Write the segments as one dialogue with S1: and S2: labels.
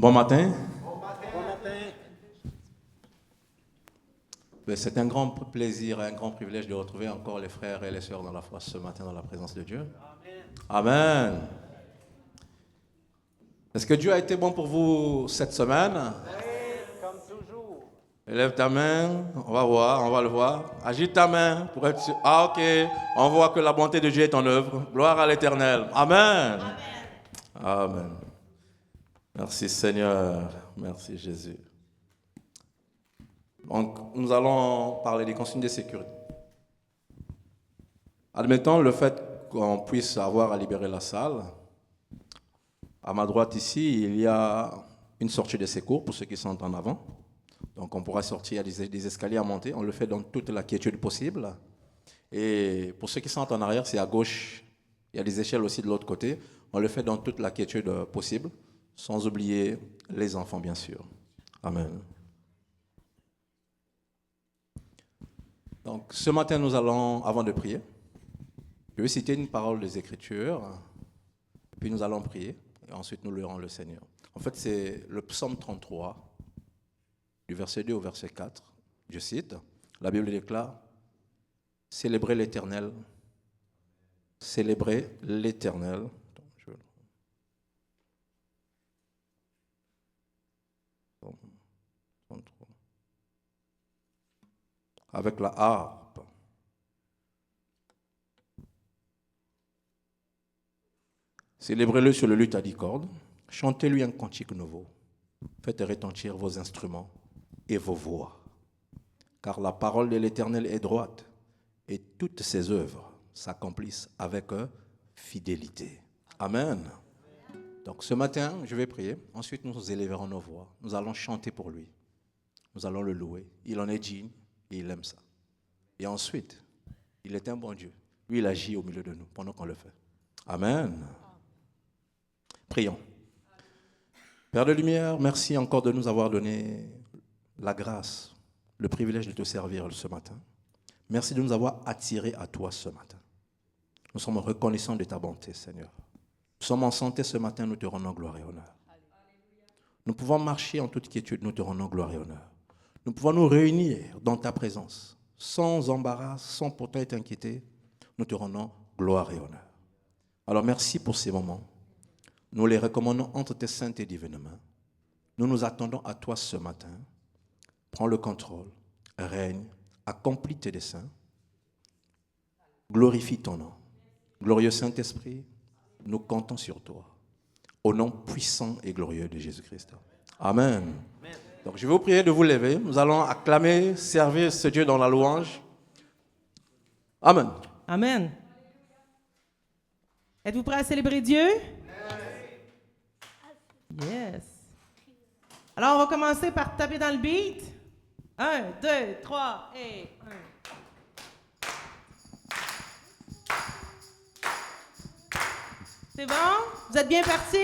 S1: Bon matin.
S2: Bon matin.
S1: C'est un grand plaisir et un grand privilège de retrouver encore les frères et les sœurs dans la foi ce matin dans la présence de Dieu. Amen. Amen. Est-ce que Dieu a été bon pour vous cette semaine?
S2: Oui, comme toujours.
S1: Élève ta main, on va voir, on va le voir. Agite ta main pour être sûr. Ah ok, on voit que la bonté de Dieu est en œuvre. Gloire à l'Éternel. Amen. Amen. Amen. Merci Seigneur, merci Jésus. Donc, nous allons parler des consignes de sécurité. Admettons le fait qu'on puisse avoir à libérer la salle. À ma droite ici, il y a une sortie de secours pour ceux qui sont en avant. Donc on pourra sortir, il y a des escaliers à monter, on le fait dans toute la quiétude possible. Et pour ceux qui sont en arrière, c'est à gauche, il y a des échelles aussi de l'autre côté. On le fait dans toute la quiétude possible, sans oublier les enfants bien sûr. Amen. Donc ce matin, nous allons, avant de prier, je vais citer une parole des Écritures, puis nous allons prier, et ensuite nous louerons le Seigneur. En fait, c'est le psaume 33, du verset 2 au verset 4. Je cite, la Bible déclare, « Célébrez l'Éternel, célébrez l'Éternel. » Avec la harpe. Célébrez-le sur le luth à 10 cordes. Chantez-lui un cantique nouveau. Faites retentir vos instruments et vos voix. Car la parole de l'Éternel est droite et toutes ses œuvres s'accomplissent avec fidélité. Amen. Donc ce matin, je vais prier. Ensuite, nous élèverons nos voix. Nous allons chanter pour lui. Nous allons le louer. Il en est digne. Et il aime ça. Et ensuite, il est un bon Dieu. Lui, il agit au milieu de nous pendant qu'on le fait. Amen. Prions. Père de lumière, merci encore de nous avoir donné la grâce, le privilège de te servir ce matin. Merci de nous avoir attirés à toi ce matin. Nous sommes reconnaissants de ta bonté, Seigneur. Nous sommes en santé ce matin, nous te rendons gloire et honneur. Nous pouvons marcher en toute quiétude, nous te rendons gloire et honneur. Nous pouvons nous réunir dans ta présence, sans embarras, sans pourtant être inquiétés. Nous te rendons gloire et honneur. Alors merci pour ces moments. Nous les recommandons entre tes saintes et divines mains. Nous nous attendons à toi ce matin. Prends le contrôle, règne, accomplis tes desseins. Glorifie ton nom. Glorieux Saint-Esprit, nous comptons sur toi. Au nom puissant et glorieux de Jésus-Christ. Amen. Amen. Donc je vais vous prier de vous lever. Nous allons acclamer, servir ce Dieu dans la louange. Amen.
S3: Amen. Êtes-vous prêts à célébrer Dieu? Yes. Alors on va commencer par taper dans le beat. 1, 2, 3 et 1. C'est bon? Vous êtes bien partis?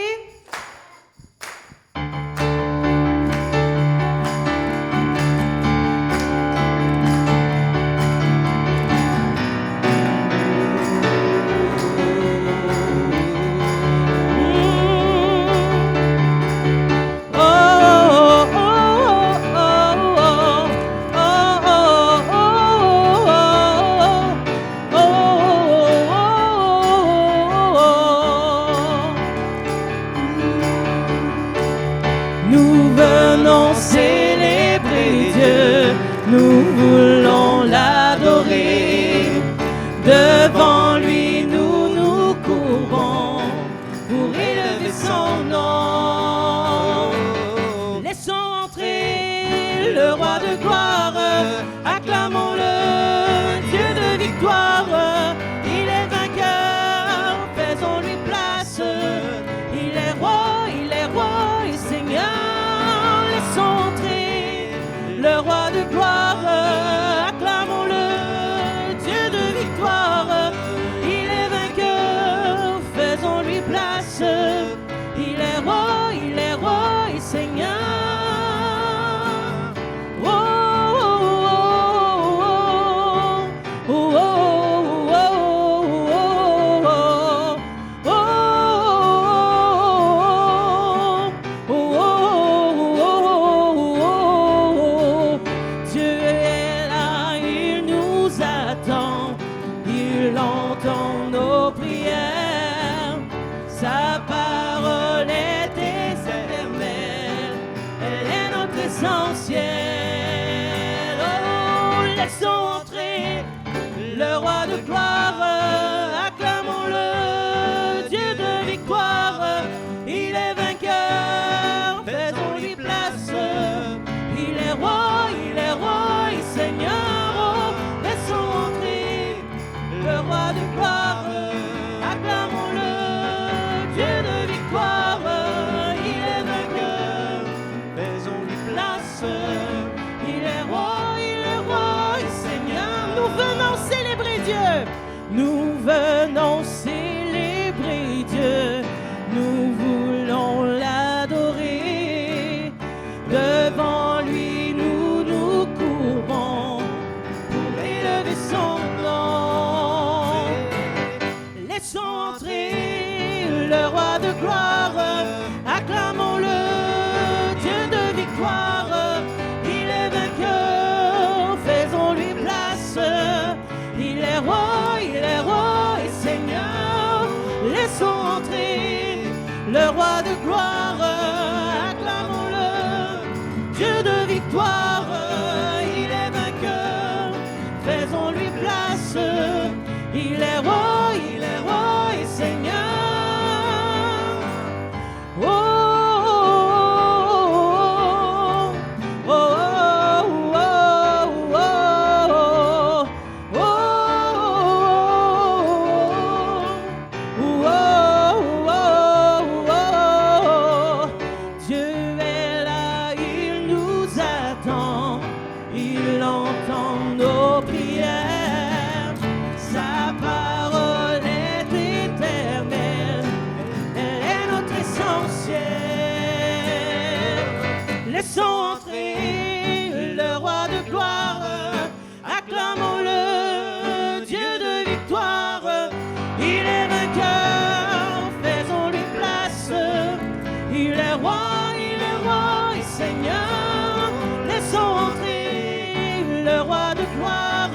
S3: gloire, acclamons-le, Dieu de victoire, il est vainqueur, faisons-lui place, il est roi et Seigneur. Nous venons célébrer Dieu, nous venons célébrer Dieu, nous voulons l'adorer, devant lui nous nous courbons pour élever son nom. Laissons entrer le roi de gloire, acclamons-le, Dieu de victoire, il est vainqueur, faisons-lui place, il est roi et Seigneur. Laissons entrer le roi de gloire, acclamons-le, Dieu de victoire, il est vainqueur, faisons-lui place, il est roi et Seigneur. Oh, oh, oh, oh, oh, oh, oh, oh. Dieu est là, il nous attend, il entend nos prières, sa parole est éternelle, elle est notre essentiel. Laissons entrer le roi de gloire, acclamons-le, Dieu de victoire, il est vainqueur, faisons-lui place, il est roi et Seigneur. Laissons entrer le roi de gloire,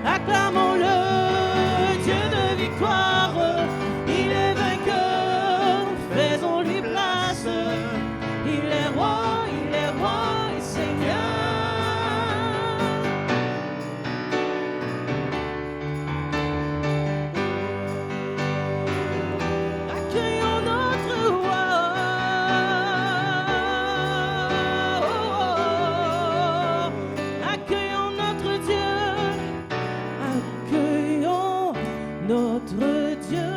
S3: acclamons-le, Dieu de victoire, il est vainqueur, faisons-lui place, il est roi et Seigneur. Accueillons notre roi, accueillons notre Dieu, accueillons notre Dieu,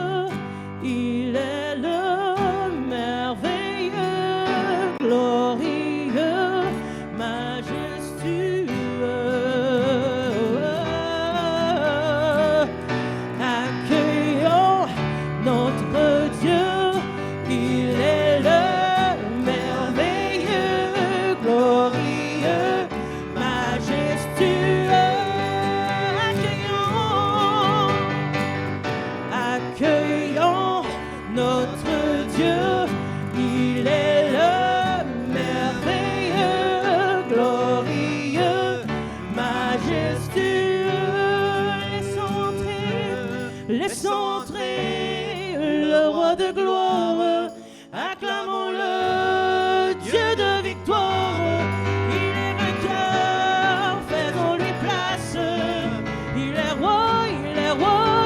S3: il est le merveilleux, glorieux, majestueux. Accueillons notre Dieu, il est le merveilleux, glorieux, majestueux. Accueillons notre Dieu, il est le merveilleux, glorieux, majestueux. Laissons entrer le roi de gloire, acclamons-le, Dieu de victoire, il est vainqueur, faisons-lui place, il est roi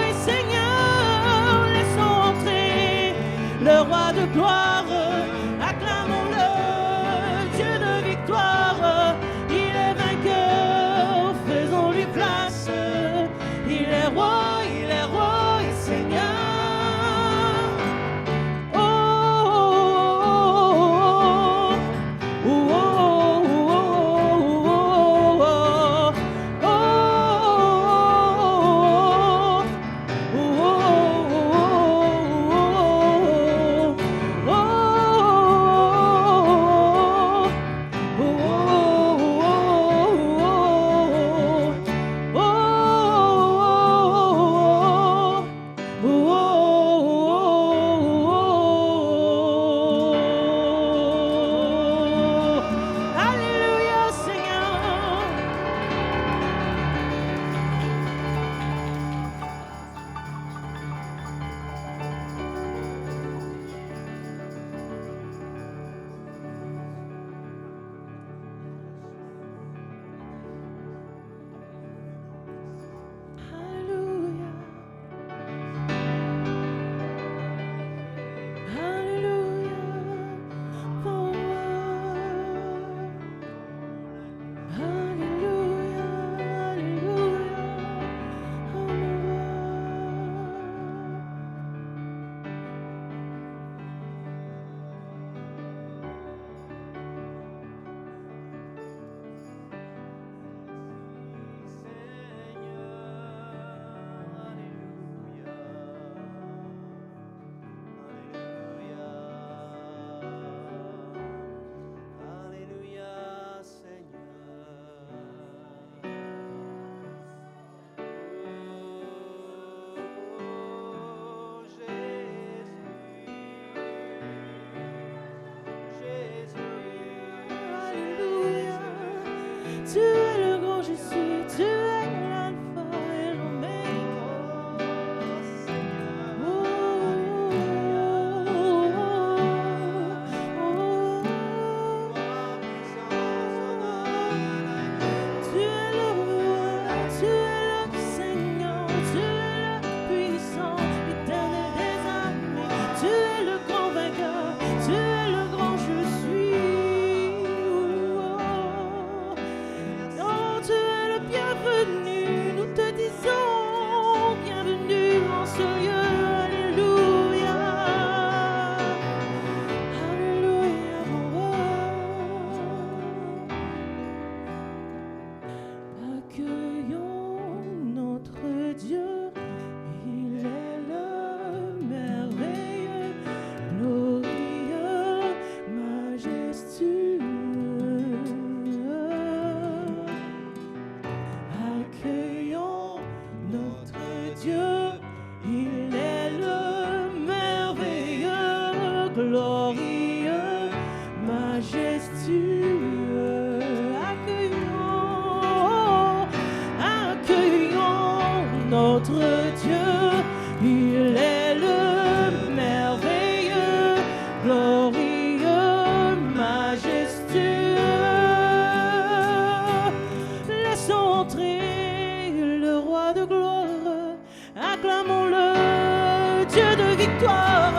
S3: et Seigneur. Laissons entrer le roi de gloire, acclamons-le, Dieu de victoire, il est vainqueur, faisons-lui place, il est roi et Seigneur. Oh, oh, oh, oh, oh, oh, oh, oh, oh, oh, oh, tu es le grand je suis, tu es l'alpha et l'oméga. Oh, oh, oh, oh. Tu es le roi, tu es le Seigneur, tu es le puissant, l'éternel des armées. Tu es le grand vainqueur, tu es le grand je suis. Oh, tu es le bienvenu, nous te disons bienvenue en ce lieu. Alléluia, Alléluia, mon roi. Accueillons notre Dieu, il est le merveilleux, glorieux, majestueux. Accueillons notre Dieu, il est le merveilleux, glorieux, majestueux. Accueillons notre Dieu, il est le merveilleux, glorieux, majestueux. Laissons entrer le roi de gloire, acclamons-le, Dieu de victoire.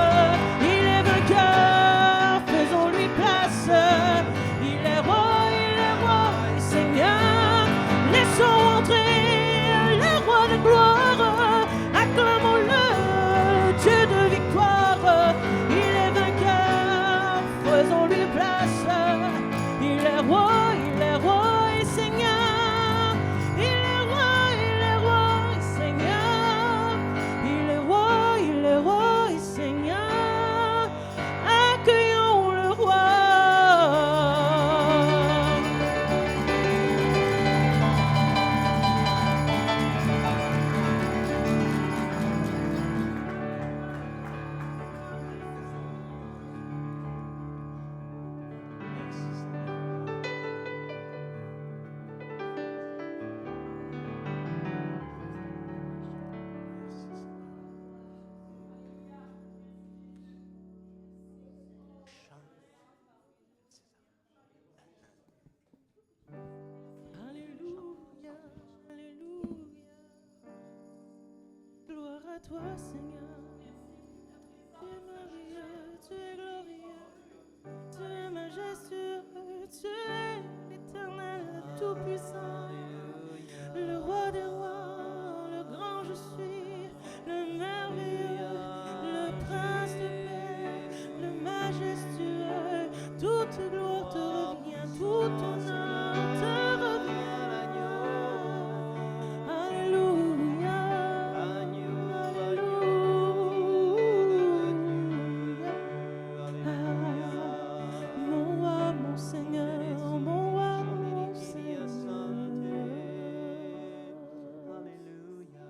S3: Il est vainqueur, faisons-lui place. Il est roi et Seigneur. Laissons entrer le roi de gloire, acclamons-le, Dieu de victoire. Il est vainqueur, faisons-lui place. Il est roi et Seigneur. Il est roi et Seigneur. Il est roi et Seigneur. Accueillons le roi. Alléluia, Alléluia. Gloire à toi, Seigneur. Tu es merveilleux, tu es glorieux, tu es majestueux, tu es l'éternel, le tout-puissant, le roi des rois, le grand je suis, le merveilleux, le prince de paix, le majestueux. Toute gloire te revient, tout honneur te revient. Alléluia, Alléluia. Mon roi, mon Seigneur, mon roi, mon Seigneur.
S2: Alléluia.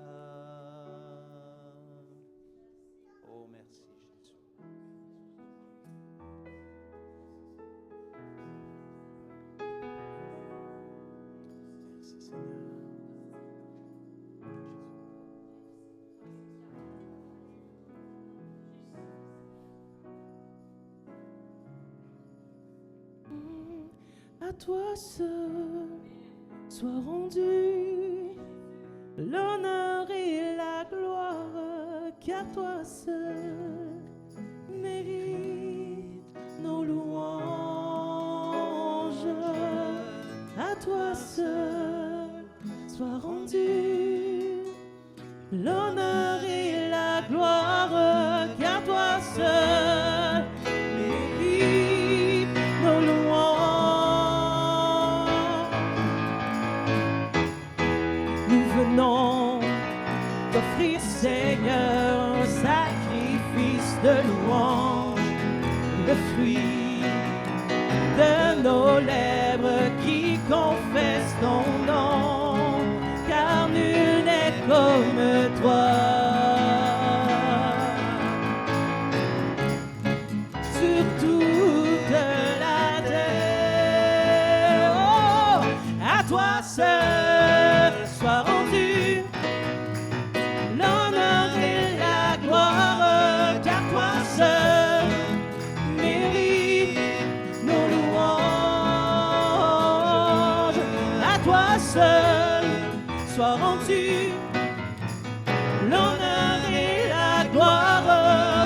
S2: Oh, merci Jésus. Merci Seigneur.
S3: À toi seul soit rendu l'honneur et la gloire, car toi seul mérites nos louanges. À toi seul soit rendu l'honneur et la gloire, car toi seul mérites nos louanges. Nous venons t'offrir, Seigneur, un sacrifice de louange, le fruit de nos lèvres qui confessent ton nom, car nul n'est comme toi. Sur toute la terre, oh, à toi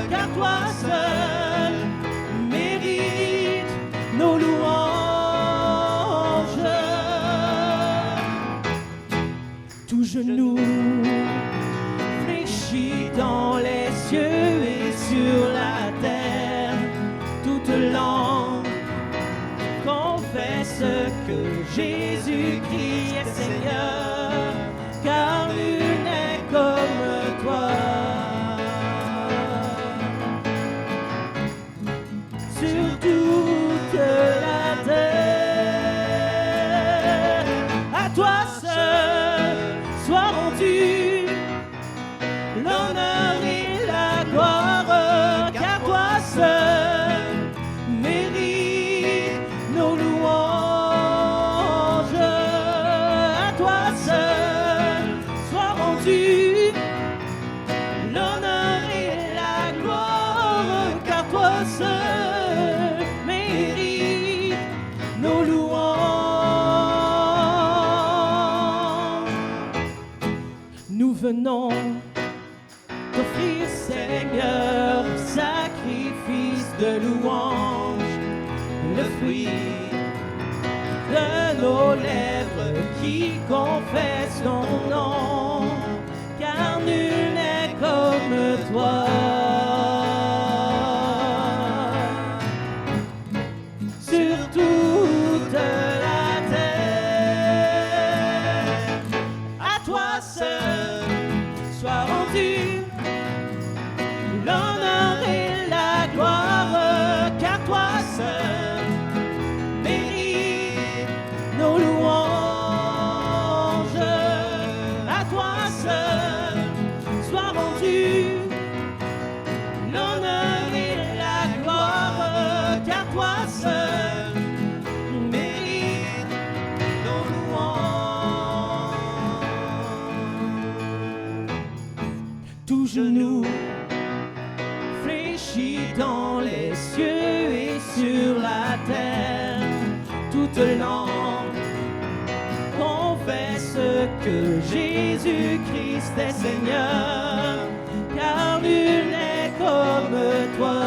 S3: car toi seul mérites nos louanges. Tout genou fléchit dans les cieux et sur la terre, toute langue confesse que Jésus-Christ est Seigneur, car nul n'est comme toi. Sur toute la terre, à toi seul soit rendu l'honneur et la gloire, car toi seul mérite nos louanges. À toi seul soit rendu l'honneur et la gloire, car toi seul mérite nos louanges. Nous venons t'offrir, Seigneur, sacrifice de louange, le fruit de nos lèvres qui confessent ton nom, car nul n'est comme toi. Sur toute la terre, à toi seul soit rendu l'honneur et la gloire, car toi seul mérite nos louanges. À toi seul soit rendu l'honneur et la gloire, car toi seul mérite nos louanges. Tout genou fléchit dans les cieux et sur la terre, toute langue confesse que Jésus-Christ est Seigneur, car nul n'est comme toi.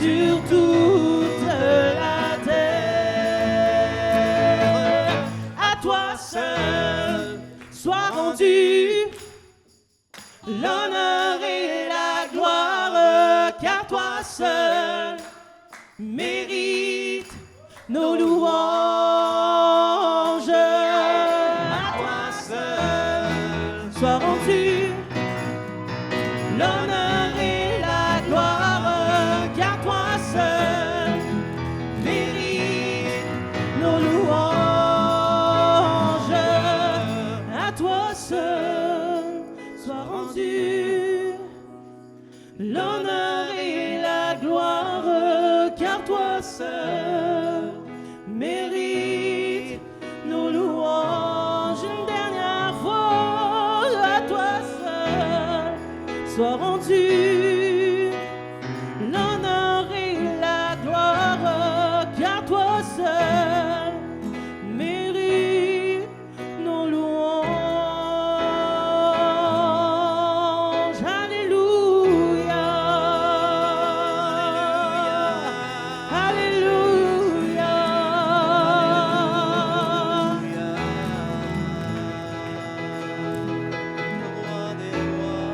S3: Sur toute la terre, à toi seul soit rendu l'honneur et la gloire, car toi seul mérite nos louanges. À toi seul soit rendu l'honneur et la gloire, car toi seul mérite nos louanges. À toi seul soit rendu l'honneur et la gloire, car toi seul mérite nos louanges. Une dernière fois, à toi seul soit rendu l'honneur et la gloire, car toi seul mérite nos louanges. Alléluia, alléluia.
S2: Roi des rois.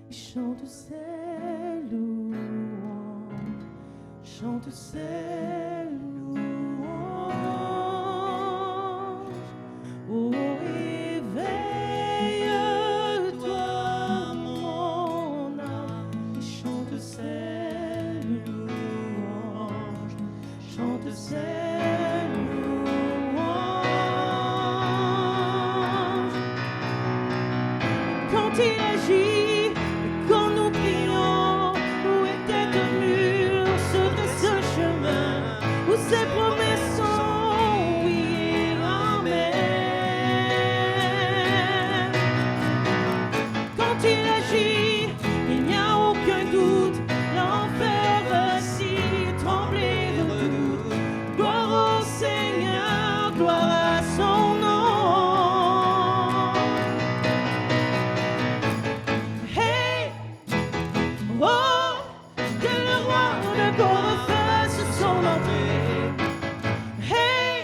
S3: et chante ses louanges, chante ses louanges. Oh, éveille-toi, mon âme, et chante ses louanges, chante ses louanges. Quand il agit, quand nous prions, où était un mur sur ce chemin, où ses promesses sont oui et amen. Quand il agit, il n'y a aucun doute, l'enfer vacille, trembler redoute. Gloire au Seigneur, gloire à son nom. Hey, oh, que le roi de gloire fasse son entrée. Hey,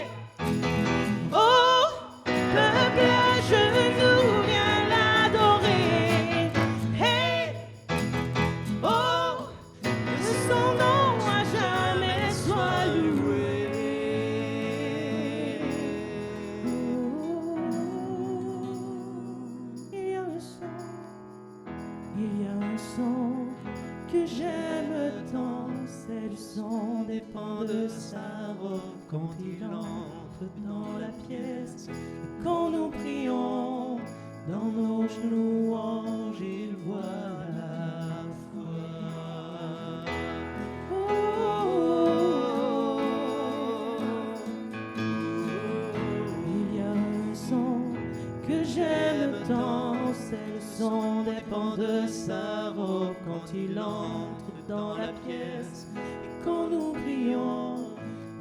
S3: oh, peuple à genoux, viens l'adorer. Hey, oh, que son nom à jamais soit loué. Il y a un son que j'aime tant, c'est le son des pans de sa robe quand il entre dans la pièce. Et quand nous prions dans nos louanges, il voit la foi. Il y a un son que j'aime tant, c'est le son des pans de sa robe quand il entre dans la pièce. Et quand nous prions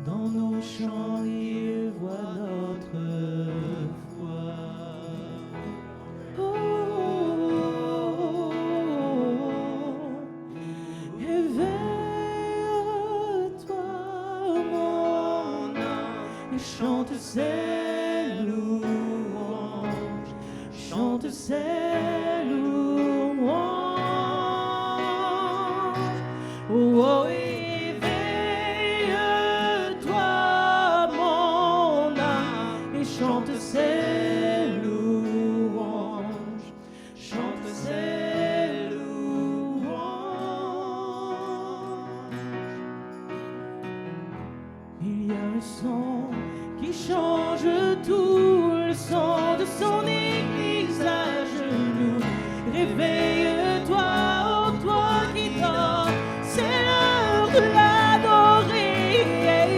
S3: dans nos chants, il voit notre foi. Éveille-toi, mon âme, et chante ses louanges, chante ses louanges. Oh, éveille-toi, mon âme, et chante ses louanges, chante ses louanges. Il y a un son qui change tout, le son de son église à genoux. Réveille-toi, oh toi qui dors, c'est l'heure de l'adorer.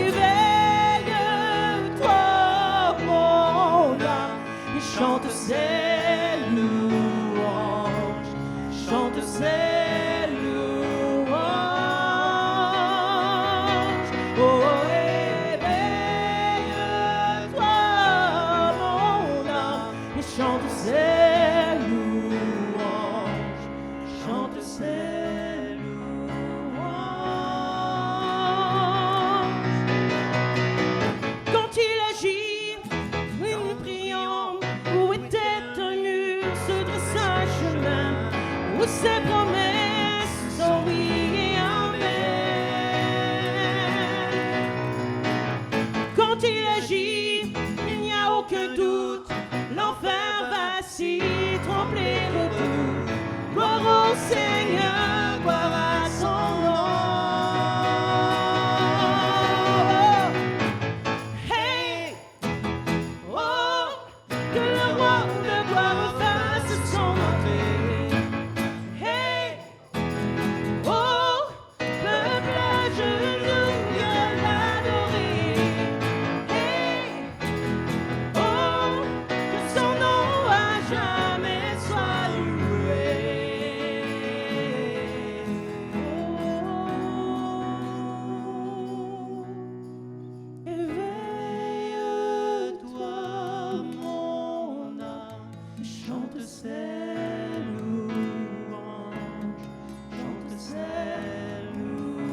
S3: Éveille-toi, mon âme, et chante ses louanges, chante ses louanges. Oh, éveille-toi, mon âme, et chante ses louanges, chante ses louanges. Quand il agit, oui, nous prions, où était un mur, se dresse un chemin, où ses promesses sont oui et amen. Quand il agit, il n'y a aucun doute, l'enfer vacille, trembler redoute. Gloire au Seigneur, gloire à son nom. Hey, oh, que le roi de gloire fasse son entrée. Hey, oh, peuple à genoux, viens l'adorer. Hey, oh, que son nom à jamais soit loué. Oh, éveille-toi, mon âme, chante ses louanges, chante ses louanges.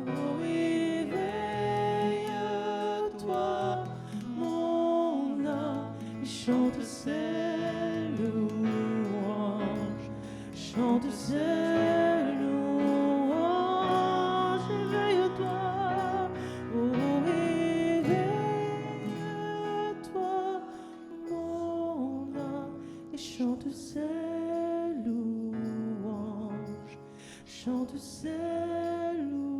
S3: Oh, éveille-toi, mon âme, chante ses louanges, chante ses louanges, éveille-toi, oh éveille-toi, mon âme, et chante ses louanges, chante ses louanges.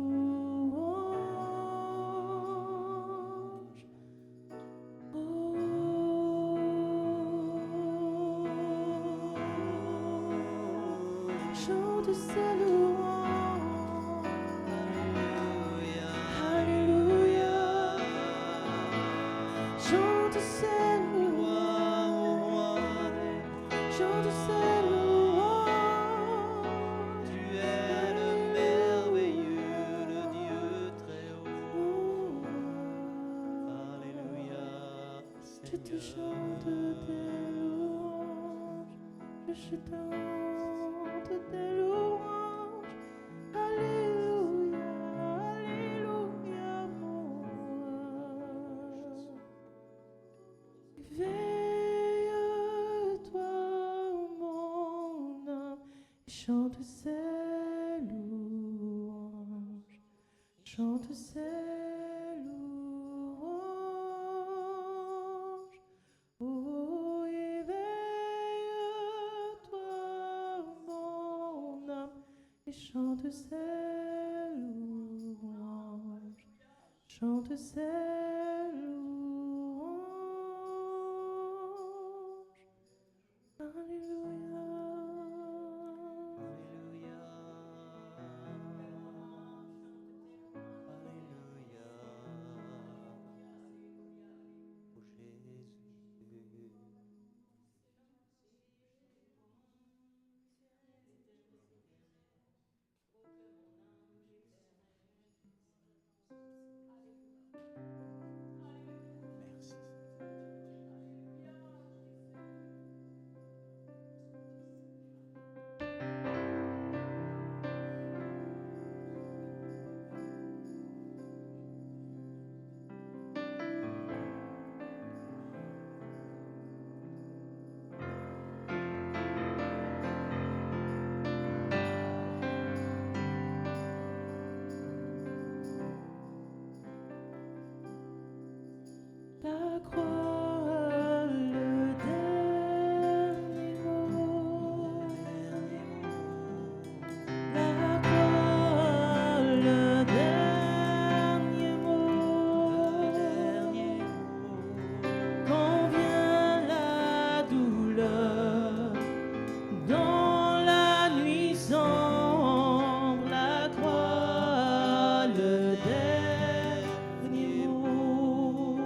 S3: Chante ses louanges. Alléluia. Chante ses louanges. Chante ses louanges.
S2: Tu es le merveilleux, le Dieu très haut. Alléluia,
S3: Je te
S2: Seigneur.
S3: chante des louanges. Je chante des louanges. Alléluia, alléluia, mon roi. Éveille-toi, mon âme, et chante ses louanges, chante ses louanges. Oh, éveille-toi, mon âme, et chante ses louanges, chante ses louanges. Alléluia.
S2: Alléluia. Alléluia. Oh Jésus. Merci.
S3: La croix, le dernier mot. La croix, le dernier mot. Quand vient la douleur, dans la nuit sombre, la croix, le dernier mot.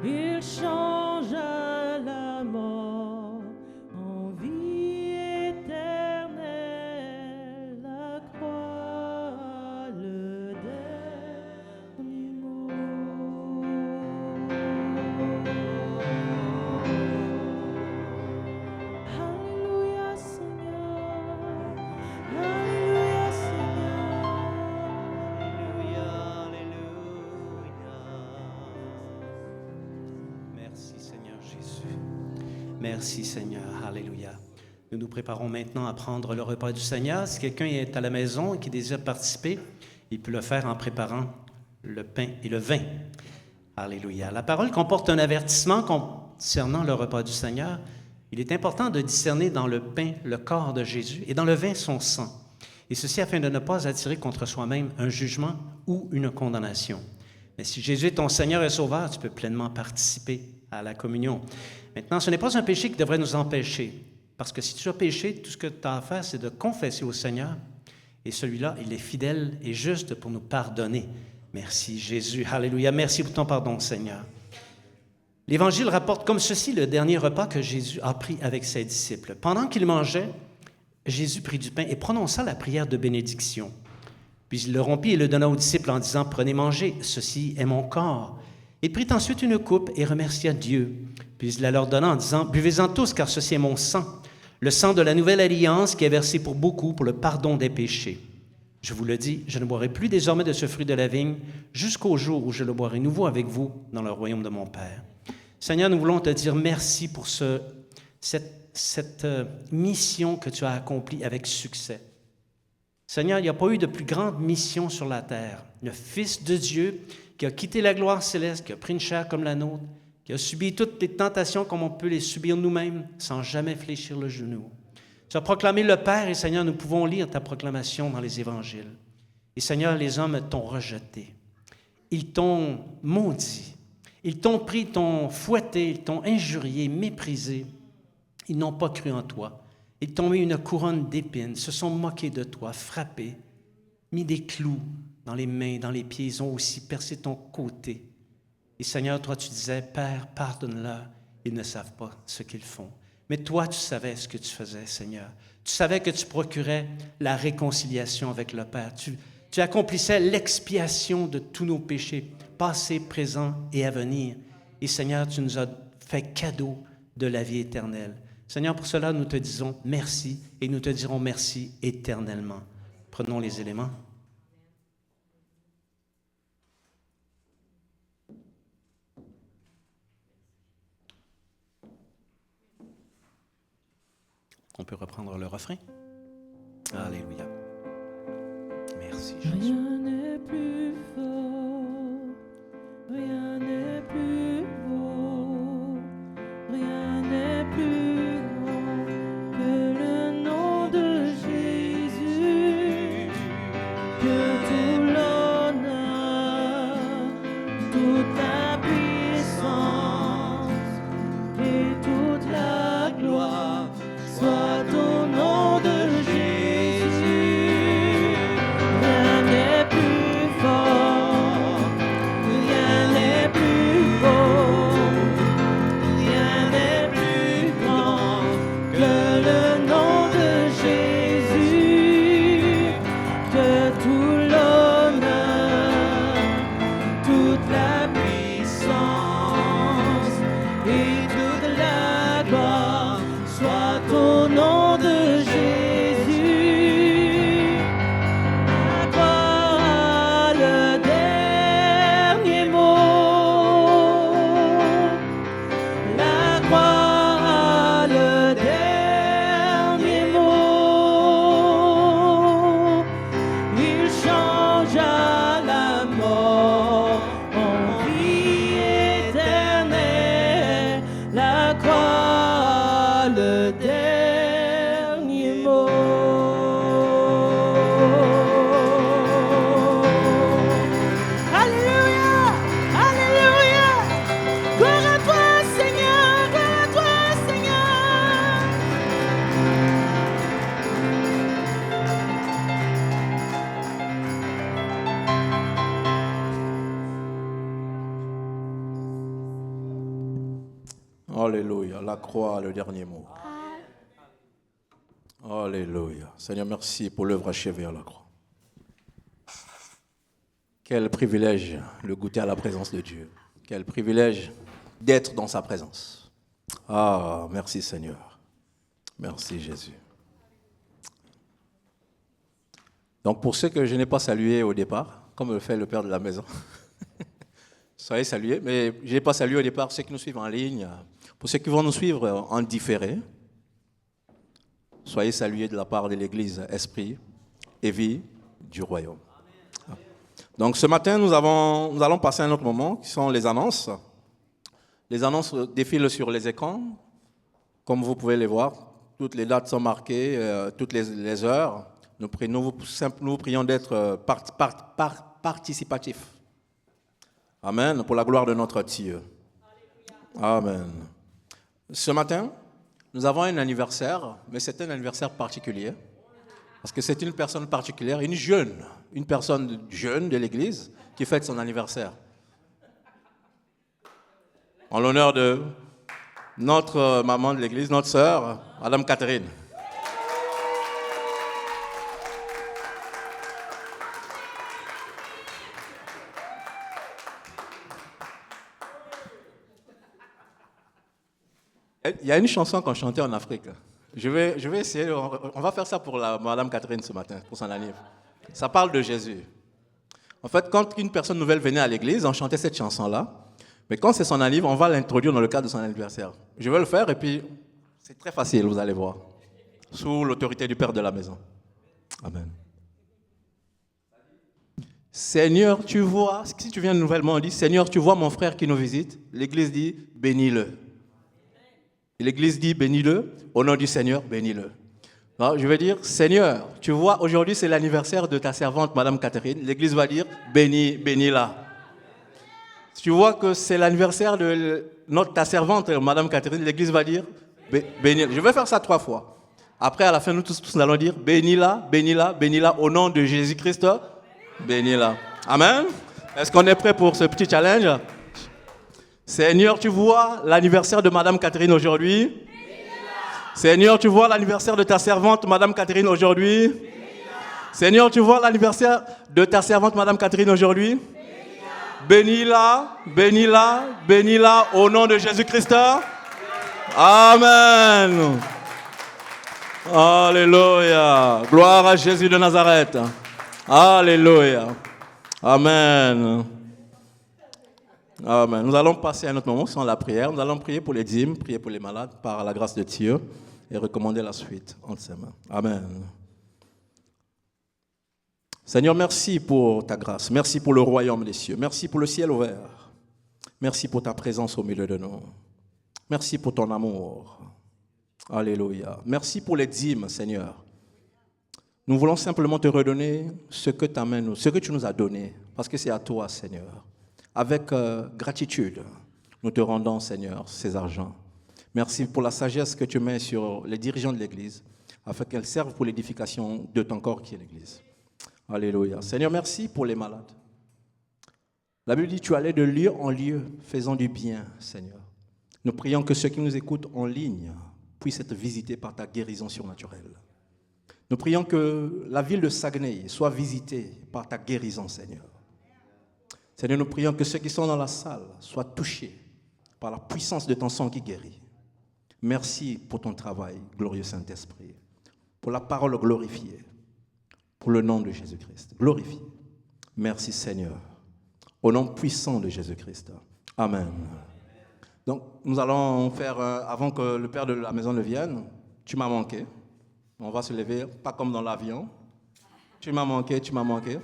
S3: Il change la mort en vie éternelle, la croix, le dernier mot. Alléluia Seigneur, Alléluia Seigneur.
S2: Alléluia, Alléluia. Merci Seigneur Jésus. Merci Seigneur, Alléluia. Nous nous préparons maintenant à prendre le repas du Seigneur. Si quelqu'un est à la maison et qui désire participer, il peut le faire en préparant le pain et le vin. Alléluia. La parole comporte un avertissement concernant le repas du Seigneur. Il est important de discerner dans le pain le corps de Jésus et dans le vin son sang. Et ceci afin de ne pas attirer contre soi-même un jugement ou une condamnation. Mais si Jésus est ton Seigneur et Sauveur, tu peux pleinement participer à la communion. Maintenant, ce n'est pas un péché qui devrait nous empêcher. Parce que si tu as péché, tout ce que tu as à faire, c'est de confesser au Seigneur. Et celui-là, il est fidèle et juste pour nous pardonner. Merci Jésus. Alléluia. Merci pour ton pardon, Seigneur. L'Évangile rapporte comme ceci le dernier repas que Jésus a pris avec ses disciples. Pendant qu'il mangeait, Jésus prit du pain et prononça la prière de bénédiction. Puis il le rompit et le donna aux disciples en disant « Prenez, mangez, ceci est mon corps. » Il prit ensuite une coupe et remercia Dieu. Puis il la leur donna en disant « Buvez-en tous, car ceci est mon sang, le sang de la nouvelle alliance qui est versé pour beaucoup pour le pardon des péchés. Je vous le dis, je ne boirai plus désormais de ce fruit de la vigne jusqu'au jour où je le boirai nouveau avec vous dans le royaume de mon Père. » Seigneur, nous voulons te dire merci pour cette mission que tu as accomplie avec succès. Seigneur, il n'y a pas eu de plus grande mission sur la terre. Le Fils de Dieu qui a quitté la gloire céleste, qui a pris une chair comme la nôtre, qui a subi toutes les tentations comme on peut les subir nous-mêmes sans jamais fléchir le genou. Tu as proclamé le Père et Seigneur, nous pouvons lire ta proclamation dans les évangiles. Et Seigneur, les hommes t'ont rejeté. Ils t'ont maudit. Ils t'ont pris, t'ont fouetté, ils t'ont injurié, méprisé. Ils n'ont pas cru en toi. Ils t'ont mis une couronne d'épines, se sont moqués de toi, frappés, mis des clous dans les mains, dans les pieds. Ils ont aussi percé ton côté. Et Seigneur, toi, tu disais, Père, pardonne-leur, ils ne savent pas ce qu'ils font. Mais toi, tu savais ce que tu faisais, Seigneur. Tu savais que tu procurais la réconciliation avec le Père. Tu accomplissais l'expiation de tous nos péchés, passés, présents et à venir. Et Seigneur, tu nous as fait cadeau de la vie éternelle. Seigneur, pour cela, nous te disons merci et nous te dirons merci éternellement. Prenons les éléments. On peut reprendre le refrain. Alléluia. Merci Jésus.
S3: Rien n'est plus fort, rien n'est plus beau, rien n'est plus grand que le nom de Jésus. Que tout l'honneur, toute la puissance et toute la gloire soit au nom de Jésus. Rien n'est
S1: Alléluia. La croix, le dernier mot. Alléluia. Seigneur, merci pour l'œuvre achevée à la croix. Quel privilège de goûter à la présence de Dieu. Quel privilège d'être dans sa présence. Ah, merci Seigneur. Merci Jésus. Donc pour ceux que je n'ai pas salués au départ, comme le fait le père de la maison, soyez salués, mais je n'ai pas salué au départ ceux qui nous suivent en ligne. Pour ceux qui vont nous suivre en différé, soyez salués de la part de l'Église Esprit et Vie du Royaume. Donc ce matin, nous allons passer à un autre moment, qui sont les annonces. Les annonces défilent sur les écrans, comme vous pouvez les voir. Toutes les dates sont marquées, toutes les heures. Nous vous prions d'être participatifs. Amen, pour la gloire de notre Dieu. Amen. Ce matin, nous avons un anniversaire, mais c'est un anniversaire particulier. Parce que c'est une personne particulière, une personne jeune de l'Église qui fête son anniversaire. En l'honneur de notre maman de l'Église, notre sœur, Madame Catherine. Il y a une chanson qu'on chantait en Afrique. Je vais essayer, on va faire ça pour Madame Catherine ce matin, pour son anniversaire. Ça parle de Jésus. En fait, quand une personne nouvelle venait à l'église, on chantait cette chanson-là. Mais quand c'est son anniversaire, on va l'introduire dans le cadre de son anniversaire. Je vais le faire et puis c'est très facile, vous allez voir. Sous l'autorité du Père de la maison. Amen. Seigneur, tu vois, si tu viens nouvellement, on dit, Seigneur, tu vois mon frère qui nous visite. L'église dit, bénis-le. Et l'église dit, bénis-le. Au nom du Seigneur, bénis-le. Alors, je vais dire, Seigneur, tu vois, aujourd'hui c'est l'anniversaire de ta servante, Madame Catherine. L'église va dire, bénis-la. Tu vois que c'est l'anniversaire de ta servante, Madame Catherine. L'église va dire, bénis-la. Je vais faire ça 3 fois. Après, à la fin, nous tous nous allons dire, bénis-la, bénis-la, bénis-la, au nom de Jésus-Christ, bénis-la. Amen. Est-ce qu'on est prêt pour ce petit challenge? Seigneur, tu vois l'anniversaire de Madame Catherine aujourd'hui. Seigneur, tu vois l'anniversaire de ta servante, Madame Catherine, aujourd'hui. Seigneur, tu vois l'anniversaire de ta servante, Madame Catherine, aujourd'hui. Bénis-la, bénis-la, bénis-la, au nom de Jésus-Christ. Amen. Alléluia. Gloire à Jésus de Nazareth. Alléluia. Amen. Amen. Nous allons passer à un autre moment sans la prière. Nous allons prier pour les dîmes, prier pour les malades par la grâce de Dieu et recommander la suite entre ses mains. Amen. Seigneur, merci pour ta grâce. Merci pour le royaume des cieux. Merci pour le ciel ouvert. Merci pour ta présence au milieu de nous. Merci pour ton amour. Alléluia. Merci pour les dîmes, Seigneur. Nous voulons simplement te redonner ce que tu nous as donné, parce que c'est à toi, Seigneur. Avec gratitude, nous te rendons, Seigneur, ces argents. Merci pour la sagesse que tu mets sur les dirigeants de l'Église, afin qu'elles servent pour l'édification de ton corps qui est l'Église. Alléluia. Seigneur, merci pour les malades. La Bible dit, tu allais de lieu en lieu, faisant du bien, Seigneur. Nous prions que ceux qui nous écoutent en ligne puissent être visités par ta guérison surnaturelle. Nous prions que la ville de Saguenay soit visitée par ta guérison, Seigneur. Seigneur, nous prions que ceux qui sont dans la salle soient touchés par la puissance de ton sang qui guérit. Merci pour ton travail, glorieux Saint-Esprit, pour la parole glorifiée, pour le nom de Jésus-Christ. Glorifié. Merci Seigneur. Au nom puissant de Jésus-Christ. Amen. Donc, nous allons faire, avant que le Père de la maison ne vienne, tu m'as manqué. On va se lever, pas comme dans l'avion. Tu m'as manqué, tu m'as manqué.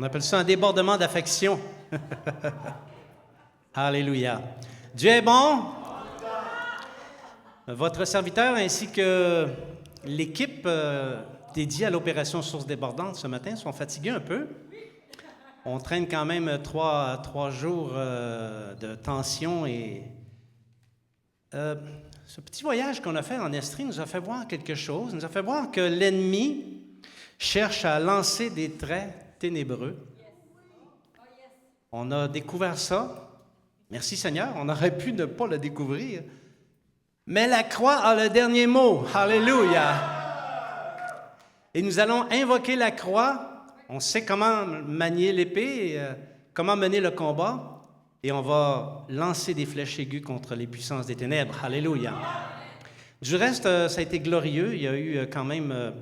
S2: On appelle ça un débordement d'affection. Alléluia. Dieu est bon. Votre serviteur ainsi que l'équipe dédiée à l'opération Source débordante ce matin sont fatigués un peu. On traîne quand même trois jours de tension et ce petit voyage qu'on a fait en Estrie nous a fait voir quelque chose. Nous a fait voir que l'ennemi cherche à lancer des traits ténébreux. On a découvert ça. Merci Seigneur, on aurait pu ne pas le découvrir. Mais la croix a le dernier mot. Alléluia. Et nous allons invoquer la croix. On sait comment manier l'épée, comment mener le combat. Et on va lancer des flèches aiguës contre les puissances des ténèbres. Alléluia. Du reste, ça a été glorieux. Il y a eu quand même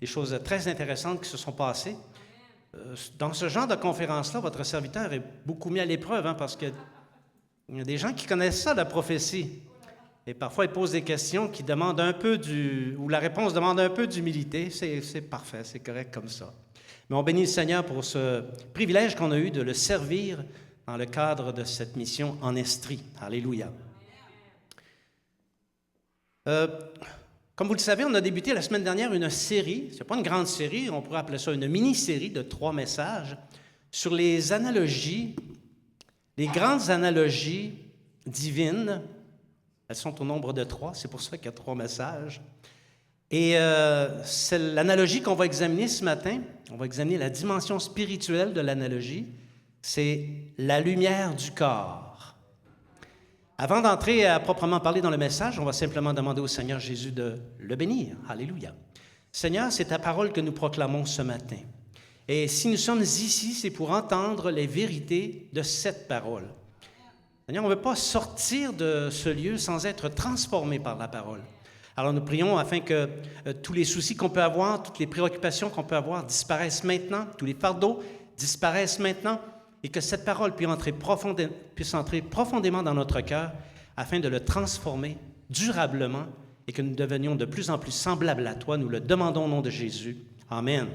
S2: des choses très intéressantes qui se sont passées. Dans ce genre de conférence-là, votre serviteur est beaucoup mis à l'épreuve, parce qu'il y a des gens qui connaissent ça, la prophétie. Et parfois, ils posent des questions qui demandent un peu où la réponse demande un peu d'humilité. C'est parfait, c'est correct comme ça. Mais on bénit le Seigneur pour ce privilège qu'on a eu de le servir dans le cadre de cette mission en Estrie. Alléluia. Comme vous le savez, on a débuté la semaine dernière une série, ce n'est pas une grande série, on pourrait appeler ça une mini-série de 3 messages sur les analogies, les grandes analogies divines. Elles sont au nombre de 3, c'est pour ça qu'il y a 3 messages. Et c'est l'analogie qu'on va examiner ce matin. On va examiner la dimension spirituelle de l'analogie. C'est la lumière du corps. Avant d'entrer à proprement parler dans le message, on va simplement demander au Seigneur Jésus de le bénir. Alléluia. Seigneur, c'est ta parole que nous proclamons ce matin. Et si nous sommes ici, c'est pour entendre les vérités de cette parole. Seigneur, on ne veut pas sortir de ce lieu sans être transformé par la parole. Alors nous prions afin que tous les soucis qu'on peut avoir, toutes les préoccupations qu'on peut avoir disparaissent maintenant, tous les fardeaux disparaissent maintenant, et que cette parole puisse entrer profondément dans notre cœur afin de le transformer durablement et que nous devenions de plus en plus semblables à toi. Nous le demandons au nom de Jésus. Amen.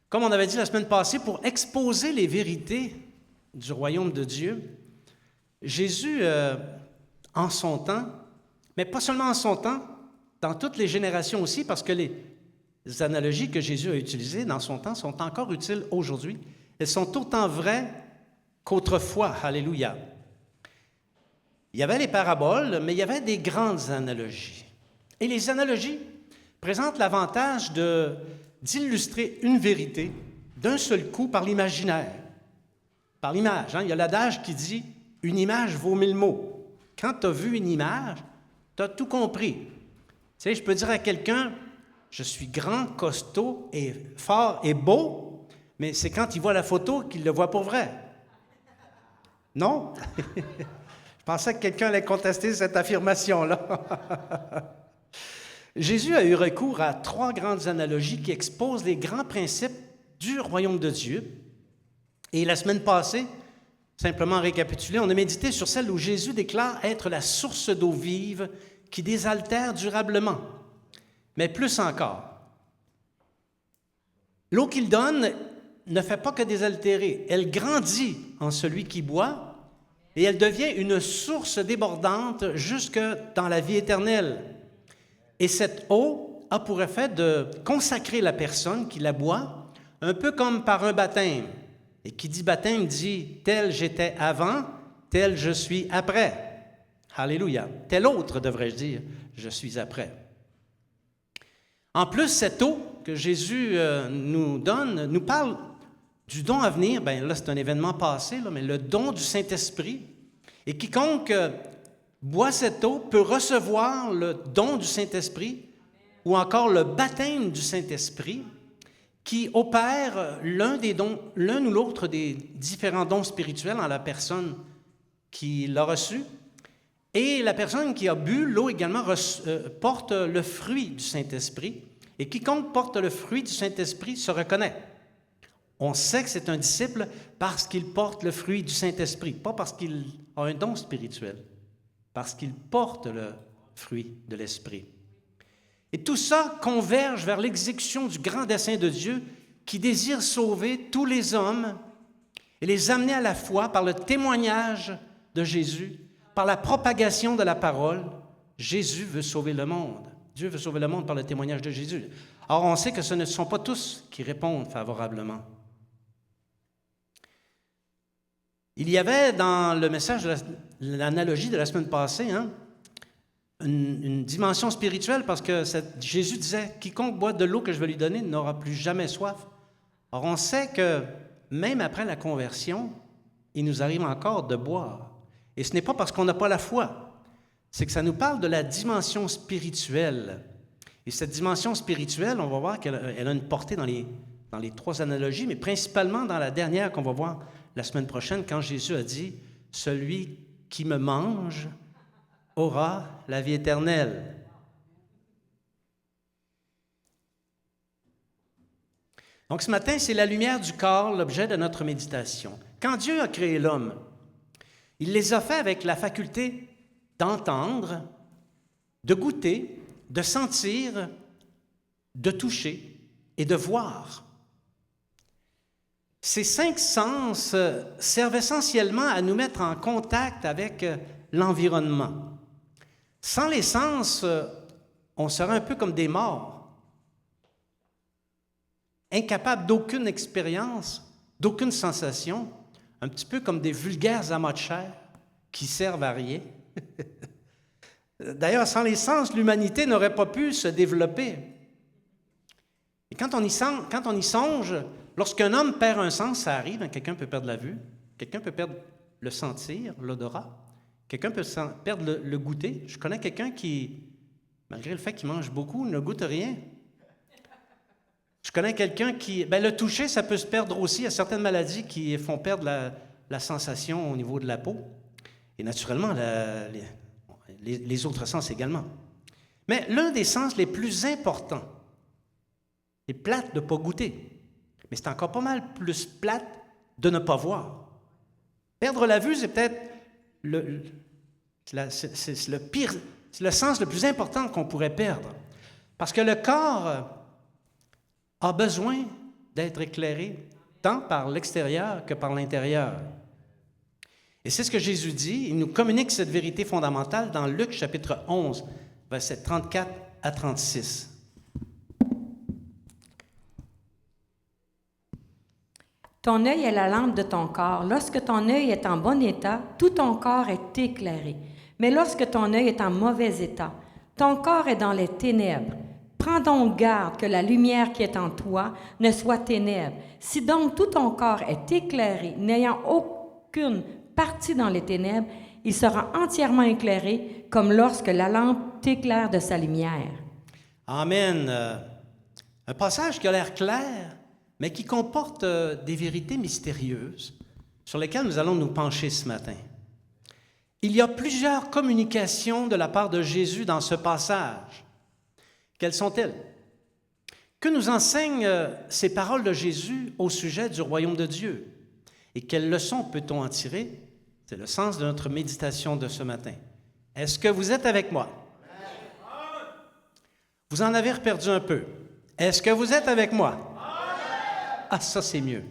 S2: Comme on avait dit la semaine passée, pour exposer les vérités du royaume de Dieu, Jésus, en son temps, mais pas seulement en son temps, dans toutes les générations aussi, parce que les analogies que Jésus a utilisées dans son temps sont encore utiles aujourd'hui. Elles sont autant vraies qu'autrefois. Alléluia. Il y avait les paraboles, mais il y avait des grandes analogies. Et les analogies présentent l'avantage d'illustrer une vérité d'un seul coup par l'imaginaire. Par l'image. Il y a l'adage qui dit « une image vaut 1000 mots ». Quand tu as vu une image, tu as tout compris. Tu sais, je peux dire à quelqu'un « je suis grand, costaud, et fort et beau », mais c'est quand il voit la photo qu'il le voit pour vrai. Non? Je pensais que quelqu'un allait contester cette affirmation-là. Jésus a eu recours à 3 grandes analogies qui exposent les grands principes du royaume de Dieu. Et la semaine passée, simplement récapitulé, on a médité sur celle où Jésus déclare être la source d'eau vive qui désaltère durablement. Mais plus encore, l'eau qu'il donne ne fait pas que désaltérer, elle grandit en celui qui boit et elle devient une source débordante jusque dans la vie éternelle. Et cette eau a pour effet de consacrer la personne qui la boit, un peu comme par un baptême. Et qui dit baptême dit « tel j'étais avant, tel je suis après ». Alléluia. Tel autre, devrais-je dire, je suis après. En plus, cette eau que Jésus nous donne, nous parle du don à venir. Bien là, c'est un événement passé, mais le don du Saint-Esprit. Et quiconque boit cette eau peut recevoir le don du Saint-Esprit ou encore le baptême du Saint-Esprit qui opère l'un ou l'autre des différents dons spirituels en la personne qui l'a reçu. Et la personne qui a bu l'eau également porte le fruit du Saint-Esprit. Et quiconque porte le fruit du Saint-Esprit se reconnaît. On sait que c'est un disciple parce qu'il porte le fruit du Saint-Esprit, pas parce qu'il a un don spirituel, parce qu'il porte le fruit de l'Esprit. Et tout ça converge vers l'exécution du grand dessein de Dieu qui désire sauver tous les hommes et les amener à la foi par le témoignage de Jésus, par la propagation de la parole. Jésus veut sauver le monde. Dieu veut sauver le monde par le témoignage de Jésus. Or, on sait que ce ne sont pas tous qui répondent favorablement. Il y avait dans le message de l'analogie de la semaine passée, une dimension spirituelle parce que Jésus disait « Quiconque boit de l'eau que je vais lui donner n'aura plus jamais soif ». Or, on sait que même après la conversion, il nous arrive encore de boire. Et ce n'est pas parce qu'on n'a pas la foi, c'est que ça nous parle de la dimension spirituelle. Et cette dimension spirituelle, on va voir qu'elle a une portée dans les 3 analogies, mais principalement dans la dernière qu'on va voir la semaine prochaine, quand Jésus a dit « Celui qui me mange aura la vie éternelle. » Donc ce matin, c'est la lumière du corps, l'objet de notre méditation. Quand Dieu a créé l'homme, il les a fait avec la faculté d'entendre, de goûter, de sentir, de toucher et de voir. Ces 5 sens servent essentiellement à nous mettre en contact avec l'environnement. Sans les sens, on serait un peu comme des morts, incapables d'aucune expérience, d'aucune sensation, un petit peu comme des vulgaires amas de chair qui servent à rien. D'ailleurs, sans les sens, l'humanité n'aurait pas pu se développer. Et quand on y songe, lorsqu'un homme perd un sens, ça arrive, quelqu'un peut perdre la vue, quelqu'un peut perdre le sentir, l'odorat, quelqu'un peut perdre le goûter. Je connais quelqu'un qui, malgré le fait qu'il mange beaucoup, ne goûte rien. Je connais quelqu'un qui... le toucher, ça peut se perdre aussi. Il y a certaines maladies qui font perdre la sensation au niveau de la peau. Et naturellement, les autres sens également. Mais l'un des sens les plus importants est plate de ne pas goûter. Mais c'est encore pas mal plus plate de ne pas voir. Perdre la vue, c'est peut-être c'est le pire, c'est le sens le plus important qu'on pourrait perdre. Parce que le corps a besoin d'être éclairé tant par l'extérieur que par l'intérieur. Et c'est ce que Jésus dit. Il nous communique cette vérité fondamentale dans Luc chapitre 11, versets 34 à 36.
S4: Ton œil est la lampe de ton corps. Lorsque ton œil est en bon état, tout ton corps est éclairé. Mais lorsque ton œil est en mauvais état, ton corps est dans les ténèbres. Prends donc garde que la lumière qui est en toi ne soit ténèbres. Si donc tout ton corps est éclairé, n'ayant aucune partie dans les ténèbres, il sera entièrement éclairé comme lorsque la lampe t'éclaire de sa lumière.
S2: Amen. Un passage qui a l'air clair, mais qui comporte des vérités mystérieuses sur lesquelles nous allons nous pencher ce matin. Il y a plusieurs communications de la part de Jésus dans ce passage. Quelles sont-elles? Que nous enseignent ces paroles de Jésus au sujet du royaume de Dieu? Et quelles leçons peut-on en tirer? C'est le sens de notre méditation de ce matin. Est-ce que vous êtes avec moi? Vous en avez perdu un peu. Est-ce que vous êtes avec moi? Ah, ça, c'est mieux.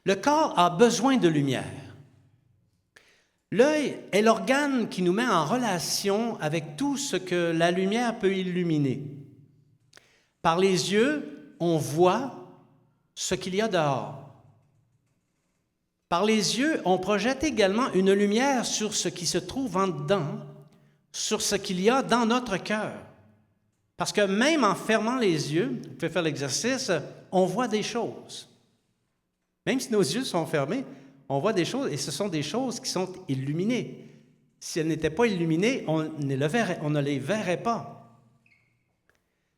S2: Le corps a besoin de lumière. L'œil est l'organe qui nous met en relation avec tout ce que la lumière peut illuminer. Par les yeux, on voit ce qu'il y a dehors. Par les yeux, on projette également une lumière sur ce qui se trouve en dedans, sur ce qu'il y a dans notre cœur. Parce que même en fermant les yeux, vous pouvez faire l'exercice, on voit des choses. Même si nos yeux sont fermés, on voit des choses, et ce sont des choses qui sont illuminées. Si elles n'étaient pas illuminées, on ne les verrait pas.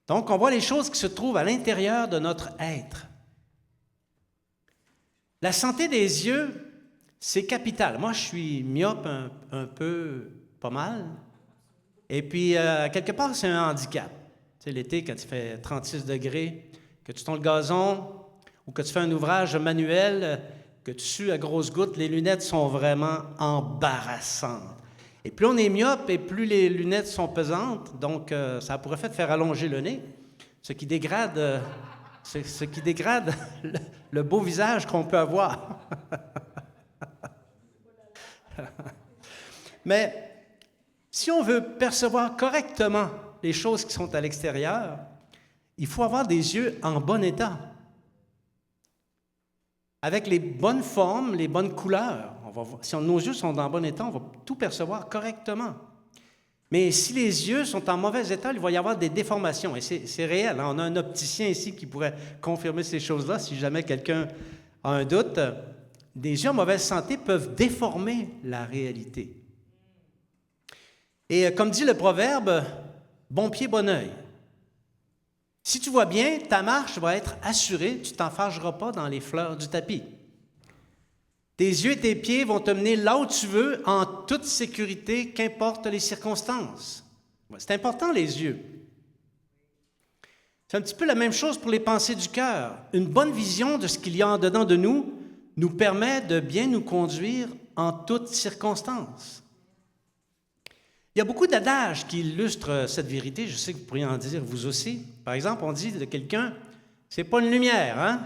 S2: Donc, on voit les choses qui se trouvent à l'intérieur de notre être. La santé des yeux, c'est capital. Moi, je suis myope un peu, pas mal. Et puis, quelque part, c'est un handicap. Tu sais, l'été, quand il fait 36 degrés, que tu tonds le gazon ou que tu fais un ouvrage manuel, que tu sues à grosses gouttes, les lunettes sont vraiment embarrassantes. Et plus on est myope et plus les lunettes sont pesantes, donc ça pourrait faire allonger le nez, ce qui dégrade C'est ce qui dégrade le beau visage qu'on peut avoir. Mais si on veut percevoir correctement les choses qui sont à l'extérieur, il faut avoir des yeux en bon état, avec les bonnes formes, les bonnes couleurs. Si nos yeux sont en bon état, on va tout percevoir correctement. Mais si les yeux sont en mauvais état, il va y avoir des déformations. Et c'est réel. On a un opticien ici qui pourrait confirmer ces choses-là si jamais quelqu'un a un doute. Des yeux en mauvaise santé peuvent déformer la réalité. Et comme dit le proverbe, bon pied, bon œil. Si tu vois bien, ta marche va être assurée, tu ne t'enfargeras pas dans les fleurs du tapis. Tes yeux et tes pieds vont te mener là où tu veux, en toute sécurité, qu'importe les circonstances. C'est important, les yeux. C'est un petit peu la même chose pour les pensées du cœur. Une bonne vision de ce qu'il y a en dedans de nous permet de bien nous conduire en toutes circonstances. Il y a beaucoup d'adages qui illustrent cette vérité. Je sais que vous pourriez en dire vous aussi. Par exemple, on dit de quelqu'un, c'est pas une lumière, hein?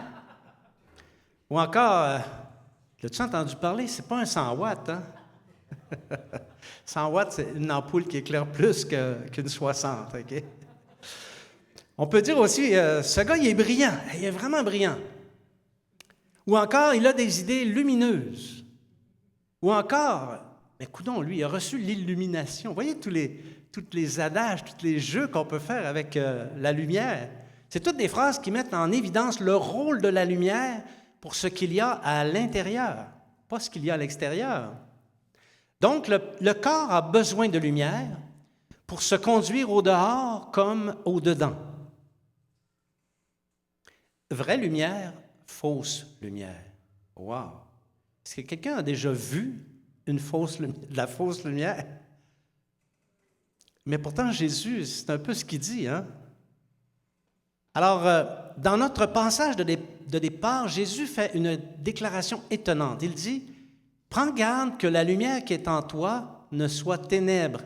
S2: Ou encore, l'as-tu entendu parler? C'est pas un 100 watts, hein? 100 watts, c'est une ampoule qui éclaire plus qu'une 60, OK? On peut dire aussi, ce gars, il est brillant, il est vraiment brillant. Ou encore, il a des idées lumineuses. Ou encore, mais coudonc, lui, il a reçu l'illumination. Vous voyez tous les adages, tous les jeux qu'on peut faire avec la lumière. C'est toutes des phrases qui mettent en évidence le rôle de la lumière pour ce qu'il y a à l'intérieur, pas ce qu'il y a à l'extérieur. Donc, le corps a besoin de lumière pour se conduire au dehors comme au dedans. Vraie lumière, fausse lumière. Wow! Est-ce que quelqu'un a déjà vu de la fausse lumière? Mais pourtant, Jésus, c'est un peu ce qu'il dit, hein? Alors, dans notre passage de départ, Jésus fait une déclaration étonnante. Il dit, « Prends garde que la lumière qui est en toi ne soit ténèbres. »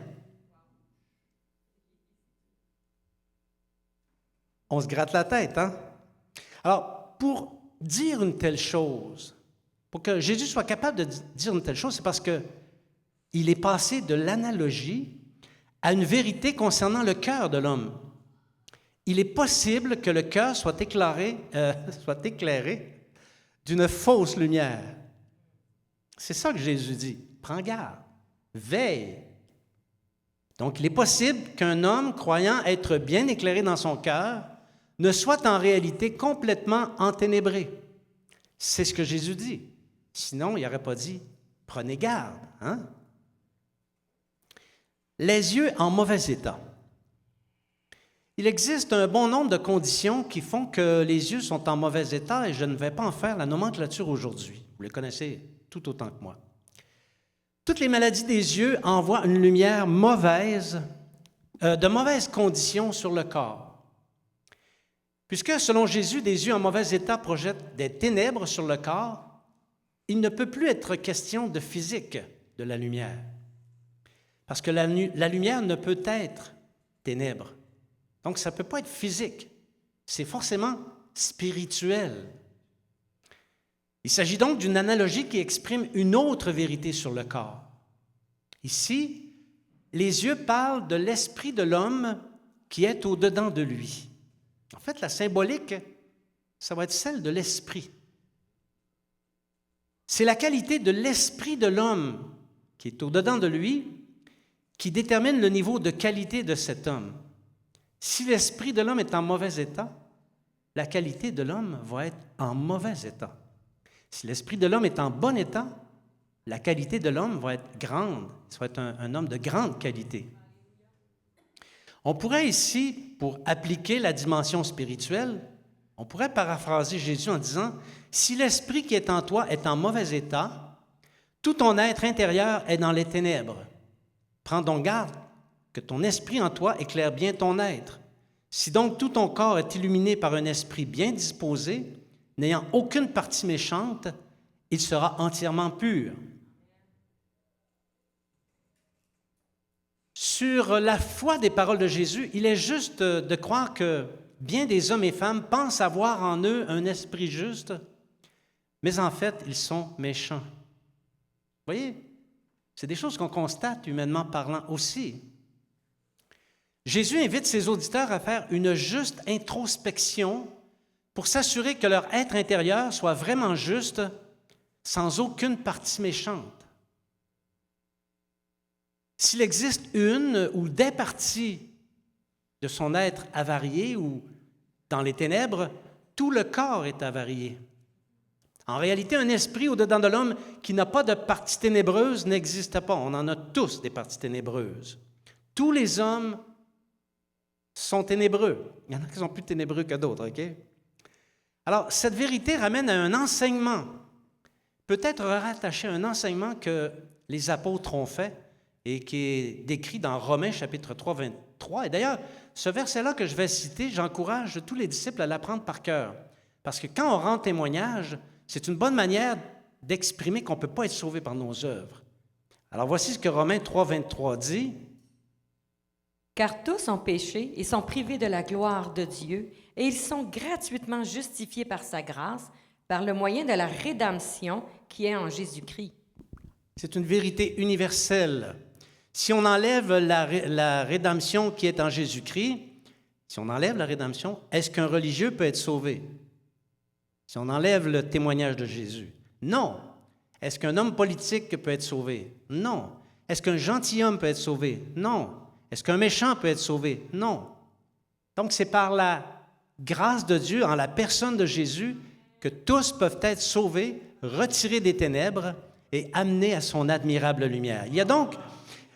S2: On se gratte la tête, hein? Alors, pour dire une telle chose, pour que Jésus soit capable de dire une telle chose, c'est parce qu'il est passé de l'analogie à une vérité concernant le cœur de l'homme. Il est possible que le cœur soit éclairé d'une fausse lumière. C'est ça que Jésus dit. Prends garde, veille. Donc, il est possible qu'un homme croyant être bien éclairé dans son cœur ne soit en réalité complètement enténébré. C'est ce que Jésus dit. Sinon, il n'aurait pas dit « prenez garde ». Hein? Les yeux en mauvais état. Il existe un bon nombre de conditions qui font que les yeux sont en mauvais état et je ne vais pas en faire la nomenclature aujourd'hui. Vous les connaissez tout autant que moi. Toutes les maladies des yeux envoient une lumière mauvaise, de mauvaises conditions sur le corps. Puisque, selon Jésus, des yeux en mauvais état projettent des ténèbres sur le corps, il ne peut plus être question de physique de la lumière. Parce que la lumière ne peut être ténèbres. Donc, ça ne peut pas être physique. C'est forcément spirituel. Il s'agit donc d'une analogie qui exprime une autre vérité sur le corps. Ici, les yeux parlent de l'esprit de l'homme qui est au-dedans de lui. En fait, la symbolique, ça va être celle de l'esprit. C'est la qualité de l'esprit de l'homme qui est au-dedans de lui qui détermine le niveau de qualité de cet homme. Si l'esprit de l'homme est en mauvais état, la qualité de l'homme va être en mauvais état. Si l'esprit de l'homme est en bon état, la qualité de l'homme va être grande. Ça va être un homme de grande qualité. On pourrait ici, pour appliquer la dimension spirituelle, on pourrait paraphraser Jésus en disant « Si l'esprit qui est en toi est en mauvais état, tout ton être intérieur est dans les ténèbres. Prends donc garde que ton esprit en toi éclaire bien ton être. Si donc tout ton corps est illuminé par un esprit bien disposé, n'ayant aucune partie méchante, il sera entièrement pur. » Sur la foi des paroles de Jésus, il est juste de croire que bien des hommes et femmes pensent avoir en eux un esprit juste, mais en fait, ils sont méchants. Vous voyez, c'est des choses qu'on constate humainement parlant aussi. Jésus invite ses auditeurs à faire une juste introspection pour s'assurer que leur être intérieur soit vraiment juste, sans aucune partie méchante. S'il existe une ou des parties de son être avarié ou dans les ténèbres, tout le corps est avarié. En réalité, un esprit au-dedans de l'homme qui n'a pas de partie ténébreuse n'existe pas. On en a tous des parties ténébreuses. Tous les hommes sont ténébreux. Il y en a qui sont plus ténébreux que d'autres, OK? Alors, cette vérité ramène à un enseignement, peut-être rattaché à un enseignement que les apôtres ont fait et qui est décrit dans Romains chapitre 3, 23. Et d'ailleurs, ce verset-là que je vais citer, j'encourage tous les disciples à l'apprendre par cœur. Parce que quand on rend témoignage, c'est une bonne manière d'exprimer qu'on ne peut pas être sauvé par nos œuvres. Alors voici ce que Romains 3, 23 dit.
S4: « Car tous ont péché et sont privés de la gloire de Dieu, et ils sont gratuitement justifiés par sa grâce, par le moyen de la rédemption qui est en Jésus-Christ. »
S2: C'est une vérité universelle. Si on enlève la rédemption qui est en Jésus-Christ, si on enlève la rédemption, est-ce qu'un religieux peut être sauvé? Si on enlève le témoignage de Jésus? Non. Est-ce qu'un homme politique peut être sauvé? Non. Est-ce qu'un gentilhomme peut être sauvé? Non. Est-ce qu'un méchant peut être sauvé? Non. Donc, c'est par la grâce de Dieu, en la personne de Jésus, que tous peuvent être sauvés, retirés des ténèbres et amenés à son admirable lumière. Il y a donc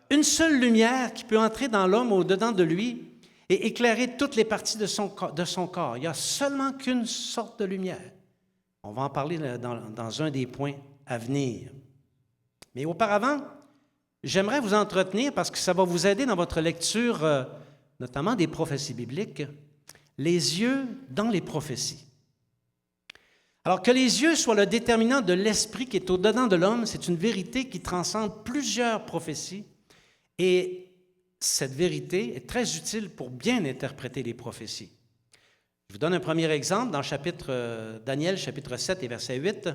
S2: une seule lumière qui peut entrer dans l'homme au-dedans de lui et éclairer toutes les parties de son corps. Il n'y a seulement qu'une sorte de lumière. On va en parler dans un des points à venir. Mais auparavant, j'aimerais vous entretenir, parce que ça va vous aider dans votre lecture, notamment des prophéties bibliques, les yeux dans les prophéties. Alors que les yeux soient le déterminant de l'esprit qui est au-dedans de l'homme, c'est une vérité qui transcende plusieurs prophéties, et cette vérité est très utile pour bien interpréter les prophéties. Je vous donne un premier exemple dans Daniel, chapitre 7 et verset 8.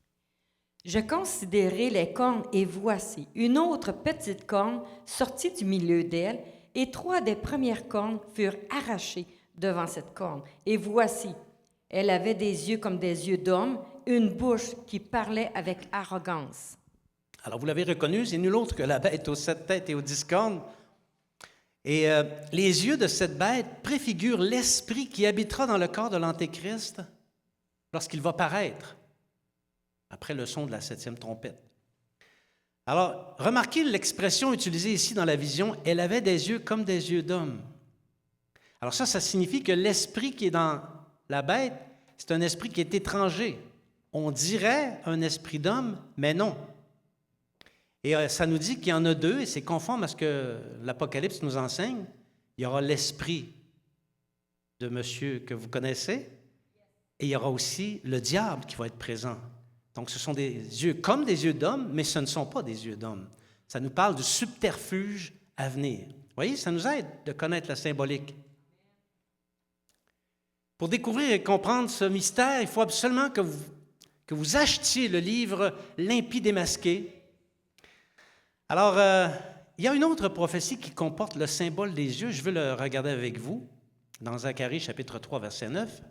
S4: « Je considérai les cornes, et voici, une autre petite corne sortit du milieu d'elle, et 3 des premières cornes furent arrachées devant cette corne. Et voici, elle avait des yeux comme des yeux d'homme, une bouche qui parlait avec arrogance. »
S2: Alors, vous l'avez reconnu, c'est nul autre que la bête aux 7 têtes et aux 10 cornes. Et les yeux de cette bête préfigurent l'esprit qui habitera dans le corps de l'Antéchrist lorsqu'il va paraître, après le son de la 7e trompette. Alors, remarquez l'expression utilisée ici dans la vision, « Elle avait des yeux comme des yeux d'homme ». Alors ça signifie que l'esprit qui est dans la bête, c'est un esprit qui est étranger. On dirait un esprit d'homme, mais non. Et ça nous dit qu'il y en a 2, et c'est conforme à ce que l'Apocalypse nous enseigne. Il y aura l'esprit de monsieur que vous connaissez, et il y aura aussi le diable qui va être présent. Donc ce sont des yeux comme des yeux d'homme, mais ce ne sont pas des yeux d'homme. Ça nous parle du subterfuge à venir. Vous voyez, ça nous aide de connaître la symbolique. Pour découvrir et comprendre ce mystère, il faut absolument que vous achetiez le livre « L'impie démasqué ». Alors, il y a une autre prophétie qui comporte le symbole des yeux. Je veux le regarder avec vous, dans Zacharie, chapitre 3, verset 9.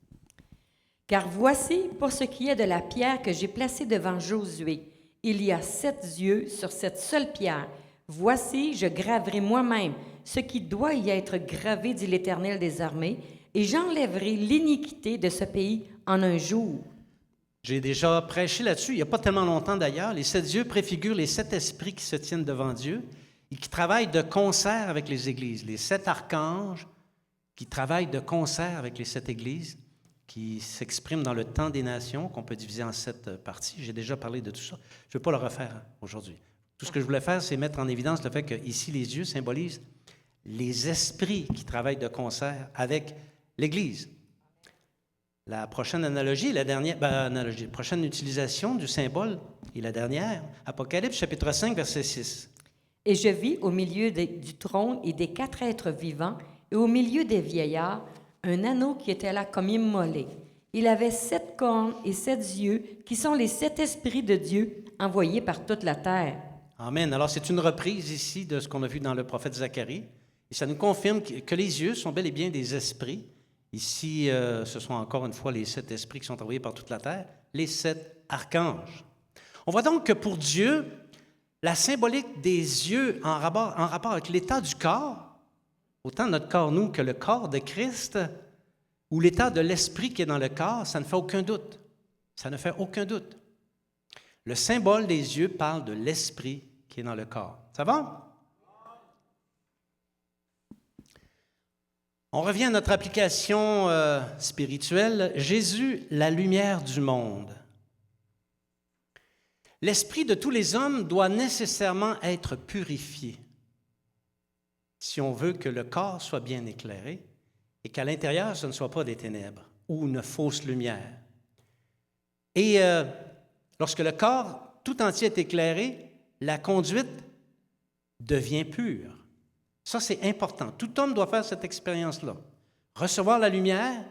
S4: « Car voici, pour ce qui est de la pierre que j'ai placée devant Josué, il y a 7 yeux sur cette seule pierre. Voici, je graverai moi-même ce qui doit y être gravé, dit l'Éternel des armées, et j'enlèverai l'iniquité de ce pays en un jour. »
S2: J'ai déjà prêché là-dessus, il n'y a pas tellement longtemps d'ailleurs. Les 7 yeux préfigurent les 7 esprits qui se tiennent devant Dieu et qui travaillent de concert avec les églises. Les 7 archanges qui travaillent de concert avec les 7 églises, qui s'expriment dans le temps des nations, qu'on peut diviser en 7 parties. J'ai déjà parlé de tout ça. Je ne vais pas le refaire aujourd'hui. Tout ce que je voulais faire, c'est mettre en évidence le fait qu'ici, les yeux symbolisent les esprits qui travaillent de concert avec l'Église. La prochaine analogie, prochaine utilisation du symbole est la dernière. Apocalypse, chapitre 5, verset 6.
S4: « Et je vis au milieu du trône et des 4 êtres vivants, et au milieu des vieillards, un anneau qui était là comme immolé. Il avait 7 cornes et 7 yeux, qui sont les 7 esprits de Dieu envoyés par toute la terre.
S2: Amen. Alors, c'est une reprise ici de ce qu'on a vu dans le prophète Zacharie. Et ça nous confirme que les yeux sont bel et bien des esprits. Ici, ce sont encore une fois les 7 esprits qui sont envoyés par toute la terre, les 7 archanges. On voit donc que pour Dieu, la symbolique des yeux en rapport avec l'état du corps, autant notre corps, nous, que le corps de Christ, ou l'état de l'esprit qui est dans le corps, ça ne fait aucun doute. Ça ne fait aucun doute. Le symbole des yeux parle de l'esprit qui est dans le corps. Ça va? On revient à notre application spirituelle. Jésus, la lumière du monde. L'esprit de tous les hommes doit nécessairement être purifié si on veut que le corps soit bien éclairé et qu'à l'intérieur, ce ne soit pas des ténèbres ou une fausse lumière. Et lorsque le corps tout entier est éclairé, la conduite devient pure. Ça, c'est important. Tout homme doit faire cette expérience-là. Recevoir la lumière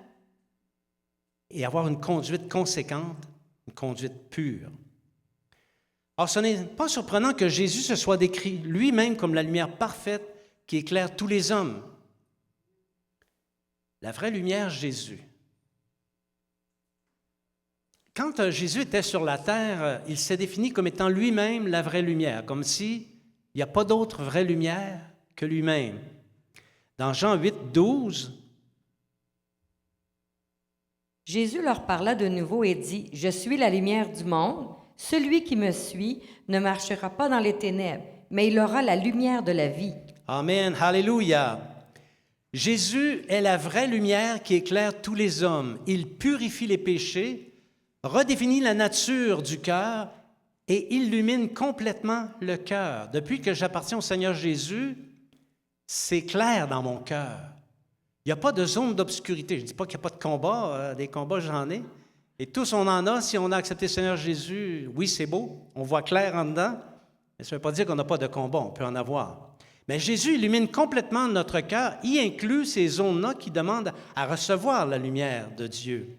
S2: et avoir une conduite conséquente, une conduite pure. Alors, ce n'est pas surprenant que Jésus se soit décrit lui-même comme la lumière parfaite qui éclaire tous les hommes. La vraie lumière, Jésus. Quand Jésus était sur la terre, il s'est défini comme étant lui-même la vraie lumière, comme s'il n'y a pas d'autre vraie lumière que lui-même. Dans Jean 8, 12,
S4: Jésus leur parla de nouveau et dit, « Je suis la lumière du monde. Celui qui me suit ne marchera pas dans les ténèbres, mais il aura la lumière de la vie. »
S2: Amen, Alléluia. Jésus est la vraie lumière qui éclaire tous les hommes. Il purifie les péchés, redéfinit la nature du cœur et illumine complètement le cœur. Depuis que j'appartiens au Seigneur Jésus, c'est clair dans mon cœur. Il n'y a pas de zone d'obscurité. Je ne dis pas qu'il n'y a pas de combat. Des combats, j'en ai. Et tous, on en a. Si on a accepté le Seigneur Jésus, oui, c'est beau. On voit clair en dedans. Mais ça ne veut pas dire qu'on n'a pas de combat. On peut en avoir. Mais Jésus illumine complètement notre cœur, y inclut ces zones-là qui demandent à recevoir la lumière de Dieu.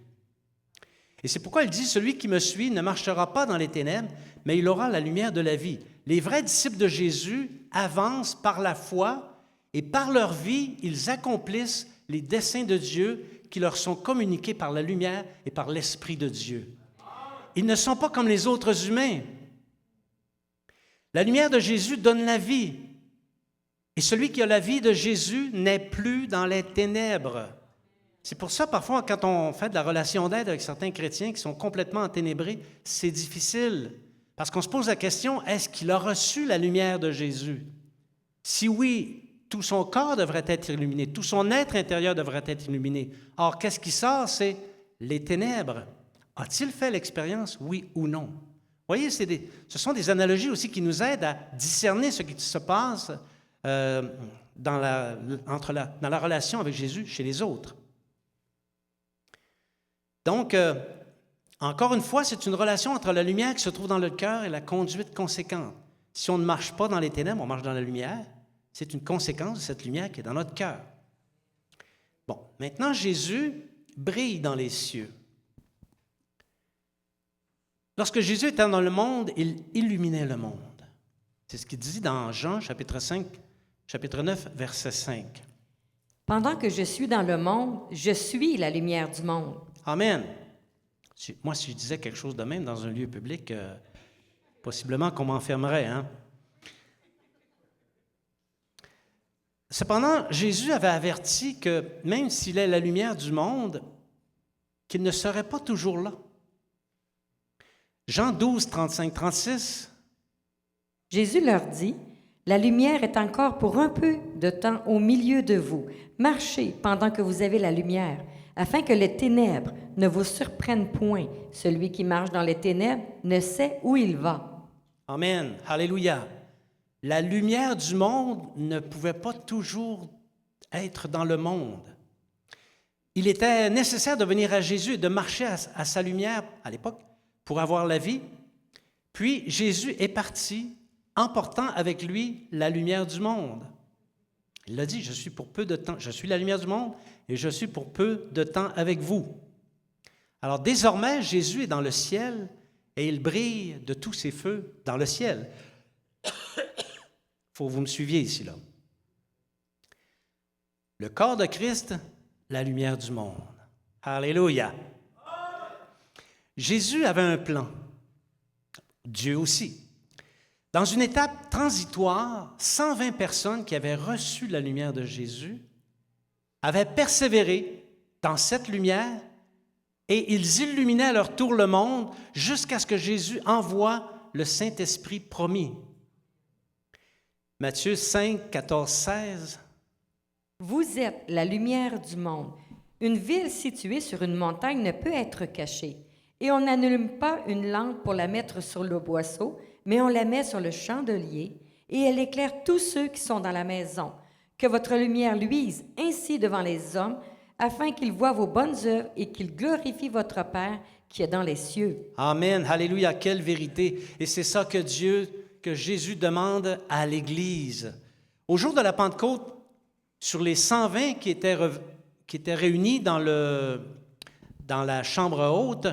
S2: Et c'est pourquoi il dit, « Celui qui me suit ne marchera pas dans les ténèbres, mais il aura la lumière de la vie. » Les vrais disciples de Jésus avancent par la foi et par leur vie, ils accomplissent les desseins de Dieu qui leur sont communiqués par la lumière et par l'Esprit de Dieu. Ils ne sont pas comme les autres humains. La lumière de Jésus donne la vie. Et celui qui a la vie de Jésus n'est plus dans les ténèbres. C'est pour ça, parfois, quand on fait de la relation d'aide avec certains chrétiens qui sont complètement enténébrés, c'est difficile. Parce qu'on se pose la question, est-ce qu'il a reçu la lumière de Jésus? Si oui, tout son corps devrait être illuminé, tout son être intérieur devrait être illuminé. Or, qu'est-ce qui sort? C'est les ténèbres. A-t-il fait l'expérience, oui ou non? Vous voyez, ce sont des analogies aussi qui nous aident à discerner ce qui se passe dans la relation avec Jésus chez les autres. Donc, encore une fois, c'est une relation entre la lumière qui se trouve dans le cœur et la conduite conséquente. Si on ne marche pas dans les ténèbres, on marche dans la lumière. C'est une conséquence de cette lumière qui est dans notre cœur. Bon, maintenant, Jésus brille dans les cieux. Lorsque Jésus était dans le monde, il illuminait le monde. C'est ce qu'il dit dans Jean, chapitre 9, verset 5.
S4: « Pendant que je suis dans le monde, je suis la lumière du monde. »
S2: Amen. Moi, si je disais quelque chose de même dans un lieu public, possiblement qu'on m'enfermerait, hein? Cependant, Jésus avait averti que même s'il est la lumière du monde, qu'il ne serait pas toujours là. Jean 12, 35, 36.
S4: Jésus leur dit, « La lumière est encore pour un peu de temps au milieu de vous. Marchez pendant que vous avez la lumière, afin que les ténèbres ne vous surprennent point. Celui qui marche dans les ténèbres ne sait où il va. »
S2: Amen. Alléluia. La lumière du monde ne pouvait pas toujours être dans le monde. Il était nécessaire de venir à Jésus et de marcher à sa lumière à l'époque pour avoir la vie. Puis Jésus est parti, emportant avec lui la lumière du monde. Il l'a dit, je suis pour peu de temps, je suis la lumière du monde et je suis pour peu de temps avec vous. Alors désormais, Jésus est dans le ciel et il brille de tous ses feux dans le ciel. Il faut que vous me suiviez ici, là. Le corps de Christ, la lumière du monde. Alléluia. Jésus avait un plan. Dieu aussi. Dans une étape transitoire, 120 personnes qui avaient reçu la lumière de Jésus avaient persévéré dans cette lumière et ils illuminaient à leur tour le monde jusqu'à ce que Jésus envoie le Saint-Esprit promis. Matthieu 5, 14, 16.
S4: Vous êtes la lumière du monde. Une ville située sur une montagne ne peut être cachée. Et on n'allume pas une lampe pour la mettre sur le boisseau, mais on la met sur le chandelier, et elle éclaire tous ceux qui sont dans la maison. Que votre lumière luise ainsi devant les hommes, afin qu'ils voient vos bonnes œuvres et qu'ils glorifient votre Père qui est dans les cieux.
S2: Amen. Alléluia. Quelle vérité. Et c'est ça que Jésus demande à l'Église. Au jour de la Pentecôte, sur les 120 qui étaient réunis dans la chambre haute,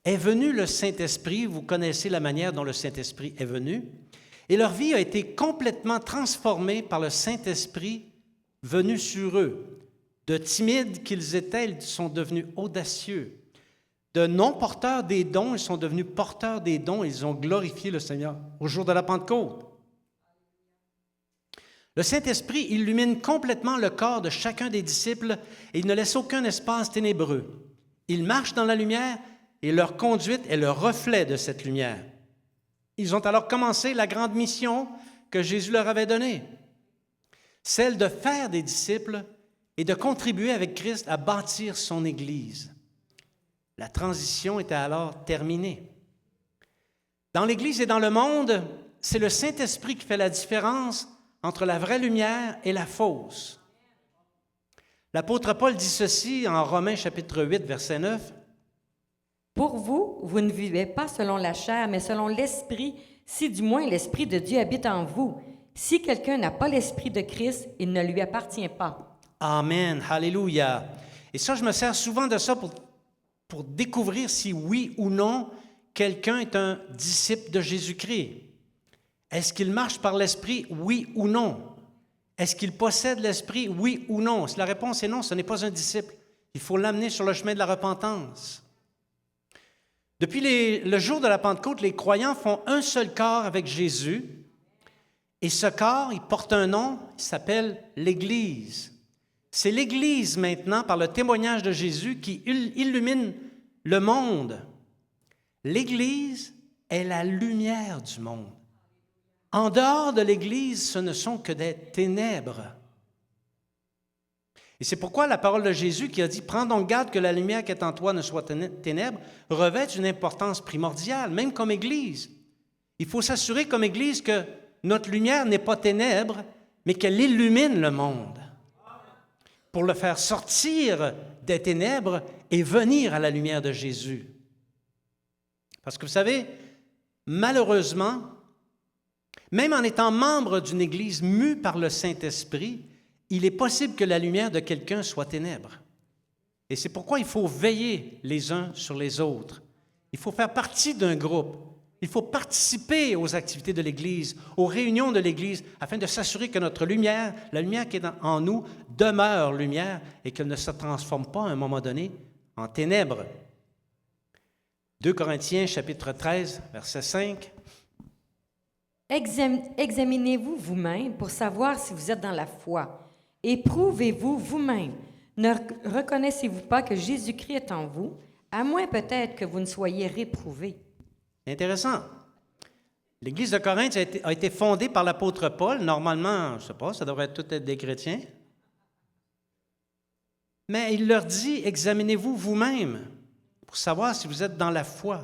S2: est venu le Saint-Esprit. Vous connaissez la manière dont le Saint-Esprit est venu. Et leur vie a été complètement transformée par le Saint-Esprit venu sur eux. De timides qu'ils étaient, ils sont devenus audacieux. De non-porteurs des dons, ils sont devenus porteurs des dons. Ils ont glorifié le Seigneur au jour de la Pentecôte. Le Saint-Esprit illumine complètement le corps de chacun des disciples et il ne laisse aucun espace ténébreux. Ils marchent dans la lumière et leur conduite est le reflet de cette lumière. Ils ont alors commencé la grande mission que Jésus leur avait donnée, celle de faire des disciples et de contribuer avec Christ à bâtir son Église. La transition était alors terminée. Dans l'Église et dans le monde, c'est le Saint-Esprit qui fait la différence entre la vraie lumière et la fausse. L'apôtre Paul dit ceci en Romains chapitre 8, verset 9.
S4: Pour vous, vous ne vivez pas selon la chair, mais selon l'Esprit, si du moins l'Esprit de Dieu habite en vous. Si quelqu'un n'a pas l'Esprit de Christ, il ne lui appartient pas.
S2: Amen, alléluia. Et ça, je me sers souvent de ça pour découvrir si oui ou non quelqu'un est un disciple de Jésus-Christ. Est-ce qu'il marche par l'Esprit, oui ou non? Est-ce qu'il possède l'Esprit, oui ou non? Si la réponse est non, ce n'est pas un disciple. Il faut l'amener sur le chemin de la repentance. Depuis le jour de la Pentecôte, les croyants font un seul corps avec Jésus. Et ce corps, il porte un nom, il s'appelle l'Église. C'est l'Église maintenant, par le témoignage de Jésus, qui illumine le monde. L'Église est la lumière du monde. En dehors de l'Église, ce ne sont que des ténèbres. Et c'est pourquoi la parole de Jésus qui a dit « Prends donc garde que la lumière qui est en toi ne soit ténèbres » revêt une importance primordiale, même comme Église. Il faut s'assurer comme Église que notre lumière n'est pas ténèbres, mais qu'elle illumine le monde pour le faire sortir des ténèbres et venir à la lumière de Jésus. Parce que vous savez, malheureusement, même en étant membre d'une Église mue par le Saint-Esprit, il est possible que la lumière de quelqu'un soit ténèbres. Et c'est pourquoi il faut veiller les uns sur les autres. Il faut faire partie d'un groupe. Il faut participer aux activités de l'Église, aux réunions de l'Église, afin de s'assurer que notre lumière, la lumière qui est en nous, demeure lumière et qu'elle ne se transforme pas à un moment donné en ténèbres. 2 Corinthiens, chapitre 13, verset 5.
S4: Examinez-vous vous-même pour savoir si vous êtes dans la foi. Éprouvez-vous vous-même. Ne reconnaissez-vous pas que Jésus-Christ est en vous, à moins peut-être que vous ne soyez réprouvés.
S2: Intéressant. L'Église de Corinthe a été fondée par l'apôtre Paul. Normalement, je ne sais pas, ça devrait tout être des chrétiens. Mais il leur dit, examinez-vous vous-même pour savoir si vous êtes dans la foi.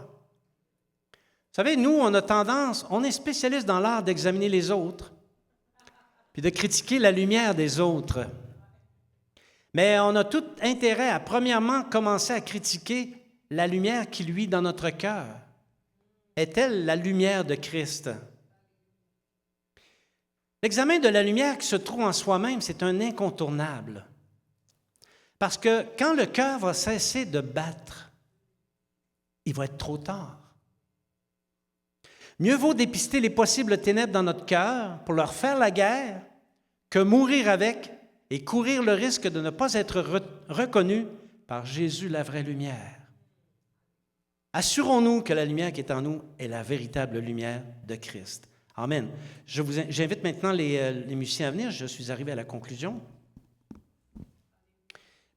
S2: Vous savez, nous, on est spécialiste dans l'art d'examiner les autres, puis de critiquer la lumière des autres. Mais on a tout intérêt à, premièrement, commencer à critiquer la lumière qui luit dans notre cœur. Est-elle la lumière de Christ? L'examen de la lumière qui se trouve en soi-même, c'est un incontournable. Parce que quand le cœur va cesser de battre, il va être trop tard. Mieux vaut dépister les possibles ténèbres dans notre cœur pour leur faire la guerre que mourir avec et courir le risque de ne pas être reconnu par Jésus, la vraie lumière. Assurons-nous que la lumière qui est en nous est la véritable lumière de Christ. Amen. J'invite maintenant les musiciens à venir. Je suis arrivé à la conclusion.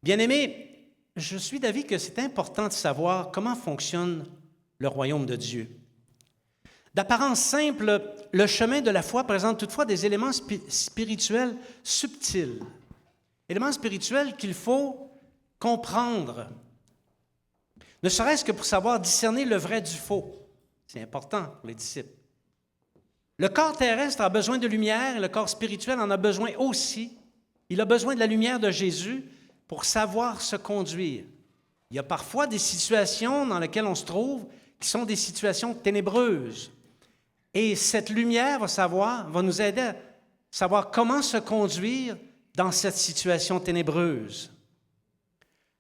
S2: Bien-aimés, je suis d'avis que c'est important de savoir comment fonctionne le royaume de Dieu. D'apparence simple, le chemin de la foi présente toutefois des éléments spirituels subtils. Éléments spirituels qu'il faut comprendre, ne serait-ce que pour savoir discerner le vrai du faux. C'est important pour les disciples. Le corps terrestre a besoin de lumière et le corps spirituel en a besoin aussi. Il a besoin de la lumière de Jésus pour savoir se conduire. Il y a parfois des situations dans lesquelles on se trouve qui sont des situations ténébreuses. Et cette lumière va nous aider à savoir comment se conduire dans cette situation ténébreuse.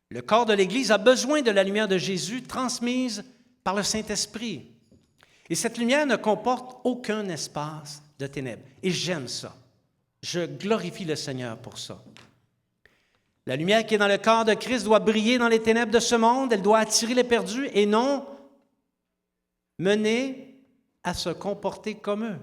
S2: Le corps de l'Église a besoin de la lumière de Jésus transmise par le Saint-Esprit. Et cette lumière ne comporte aucun espace de ténèbres. Et j'aime ça. Je glorifie le Seigneur pour ça. La lumière qui est dans le corps de Christ doit briller dans les ténèbres de ce monde. Elle doit attirer les perdus et non mener à se comporter comme eux.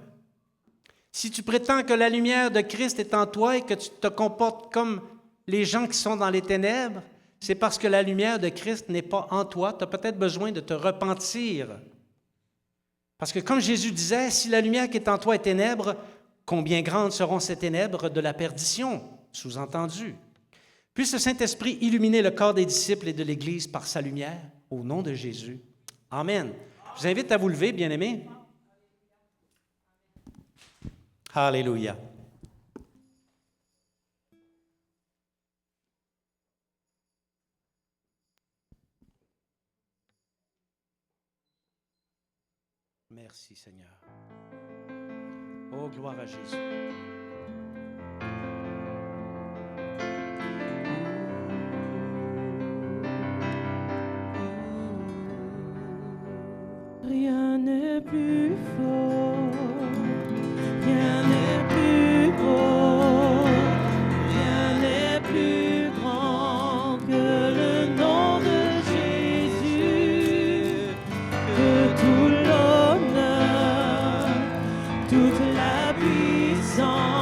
S2: Si tu prétends que la lumière de Christ est en toi et que tu te comportes comme les gens qui sont dans les ténèbres, c'est parce que la lumière de Christ n'est pas en toi. Tu as peut-être besoin de te repentir. Parce que comme Jésus disait, si la lumière qui est en toi est ténèbre, combien grandes seront ces ténèbres de la perdition, sous-entendu. Puisse le Saint-Esprit illuminer le corps des disciples et de l'Église par sa lumière, au nom de Jésus. Amen. Je vous invite à vous lever, bien-aimés. Alléluia. Merci, Seigneur. Oh, gloire à Jésus.
S3: Rien n'est plus fort, rien n'est plus beau, rien n'est plus grand que le nom de Jésus, que tout l'honneur, toute la puissance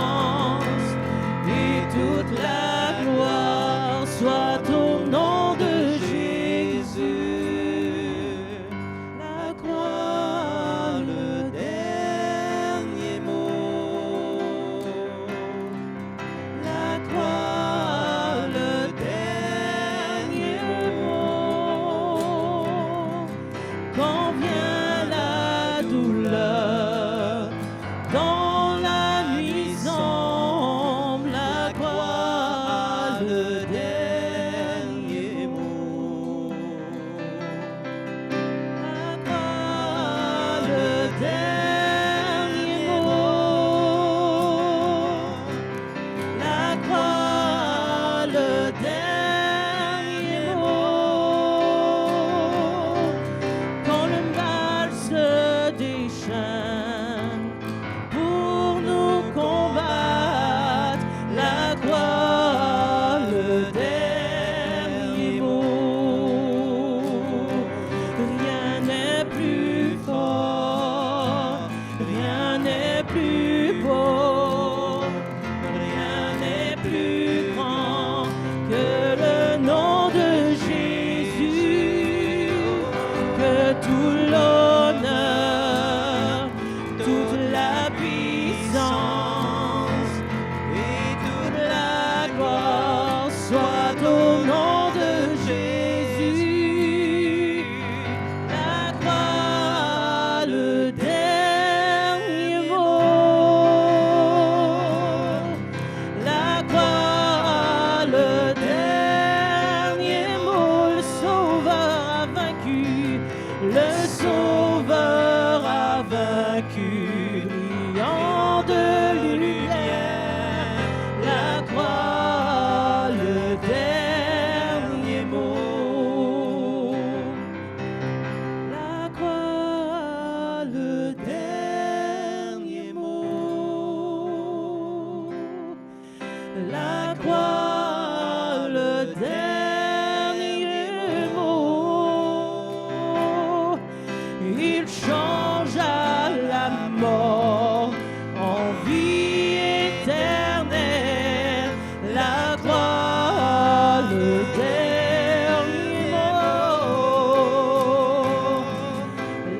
S3: dernier mot.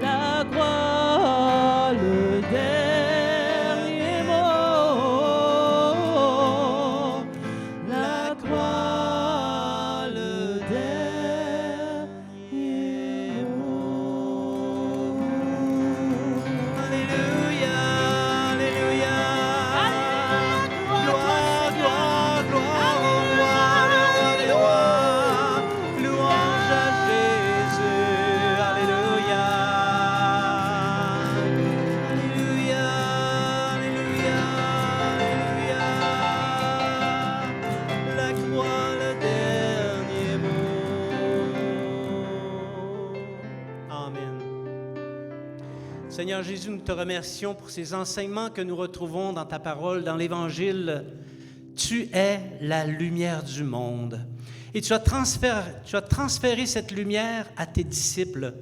S3: La croix, le dernier mot. La croix, le dernier mot.
S2: Alléluia, Alléluia. Gloire, gloire, gloire au roi, le roi des rois. Louange à Jésus, Alléluia. Alléluia, Alléluia, Alléluia. La croix, le dernier mot. Amen. Seigneur Jésus, nous te remercions pour ces enseignements que nous retrouvons dans ta parole, dans l'Évangile. Tu es la lumière du monde. Et tu as transféré cette lumière à tes disciples,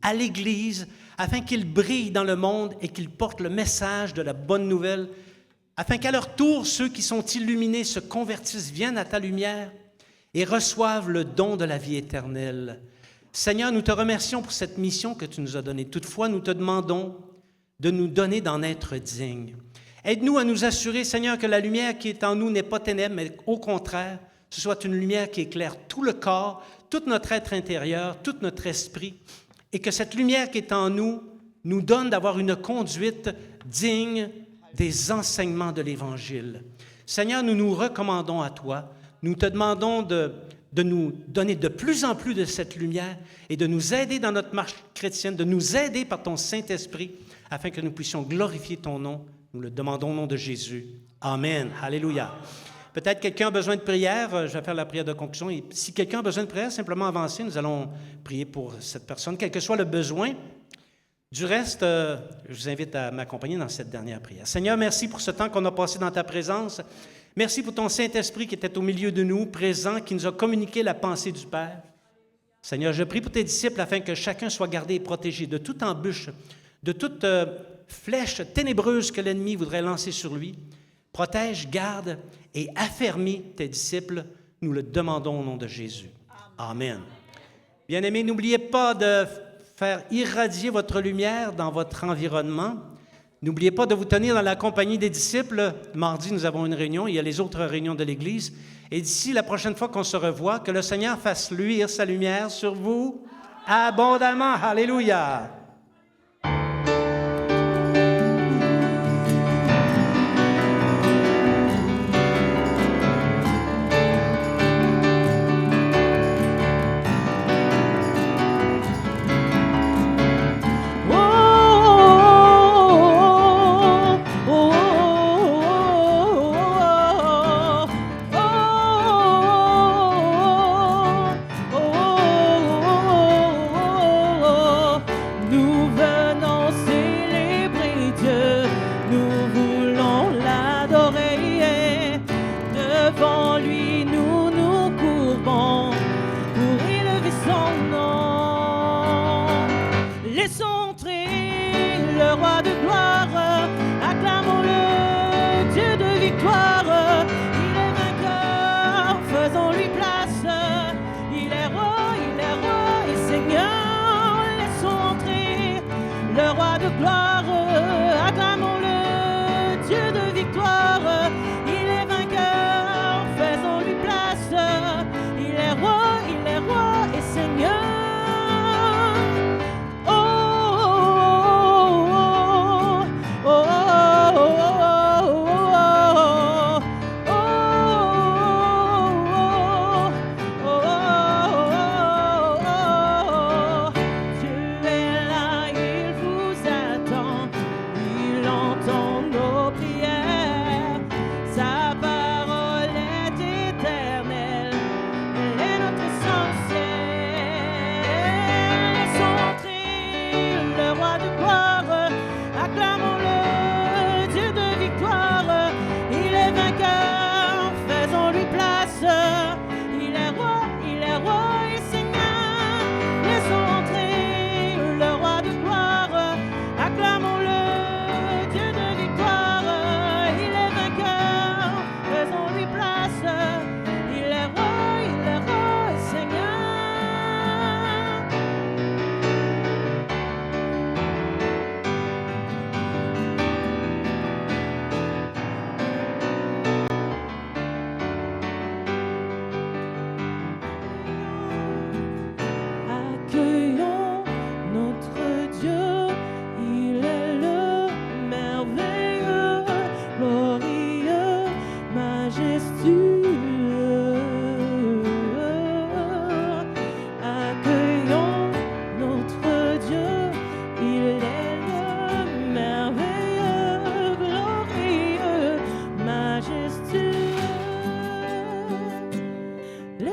S2: à l'Église, afin qu'ils brillent dans le monde et qu'ils portent le message de la bonne nouvelle, afin qu'à leur tour, ceux qui sont illuminés se convertissent, viennent à ta lumière et reçoivent le don de la vie éternelle. Seigneur, nous te remercions pour cette mission que tu nous as donnée. Toutefois, nous te demandons de nous donner d'en être dignes. Aide-nous à nous assurer, Seigneur, que la lumière qui est en nous n'est pas ténèbre, mais au contraire, ce soit une lumière qui éclaire tout le corps, tout notre être intérieur, tout notre esprit, et que cette lumière qui est en nous nous donne d'avoir une conduite digne des enseignements de l'Évangile. Seigneur, nous nous recommandons à toi. Nous te demandons de nous donner de plus en plus de cette lumière et de nous aider dans notre marche chrétienne, de nous aider par ton Saint-Esprit, afin que nous puissions glorifier ton nom. Nous le demandons au nom de Jésus. Amen. Alléluia. Peut-être quelqu'un a besoin de prière. Je vais faire la prière de conclusion. Et si quelqu'un a besoin de prière, simplement avancer. Nous allons prier pour cette personne, quel que soit le besoin. Du reste, je vous invite à m'accompagner dans cette dernière prière. Seigneur, merci pour ce temps qu'on a passé dans ta présence. Merci pour ton Saint-Esprit qui était au milieu de nous, présent, qui nous a communiqué la pensée du Père. Seigneur, je prie pour tes disciples afin que chacun soit gardé et protégé de toute embûche, de toute flèche ténébreuse que l'ennemi voudrait lancer sur lui. Protège, garde et affermis tes disciples. Nous le demandons au nom de Jésus. Amen. Bien-aimés, n'oubliez pas de faire irradier votre lumière dans votre environnement. N'oubliez pas de vous tenir dans la compagnie des disciples. Mardi, nous avons une réunion. Il y a les autres réunions de l'Église. Et d'ici la prochaine fois qu'on se revoit, que le Seigneur fasse luire sa lumière sur vous abondamment. Alléluia!
S3: Nous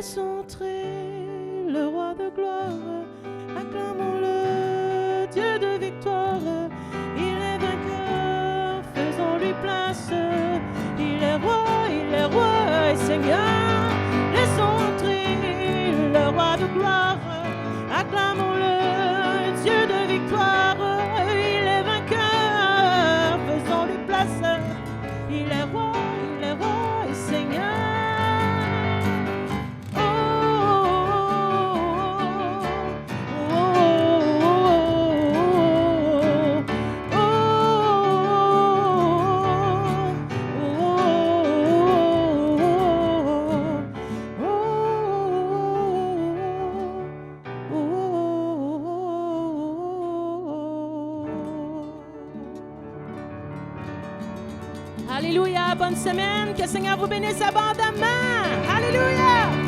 S3: laisse entrer le roi de gloire. Acclamons-le, Dieu de victoire. Il est vainqueur, faisons-lui place. Il est roi et Seigneur. Laissons entrer le roi de gloire. Acclamons-le, Dieu de victoire. Il est vainqueur, faisons-lui place. Il est roi et Seigneur. Alléluia, bonne semaine, que le Seigneur vous bénisse abondamment. Alléluia.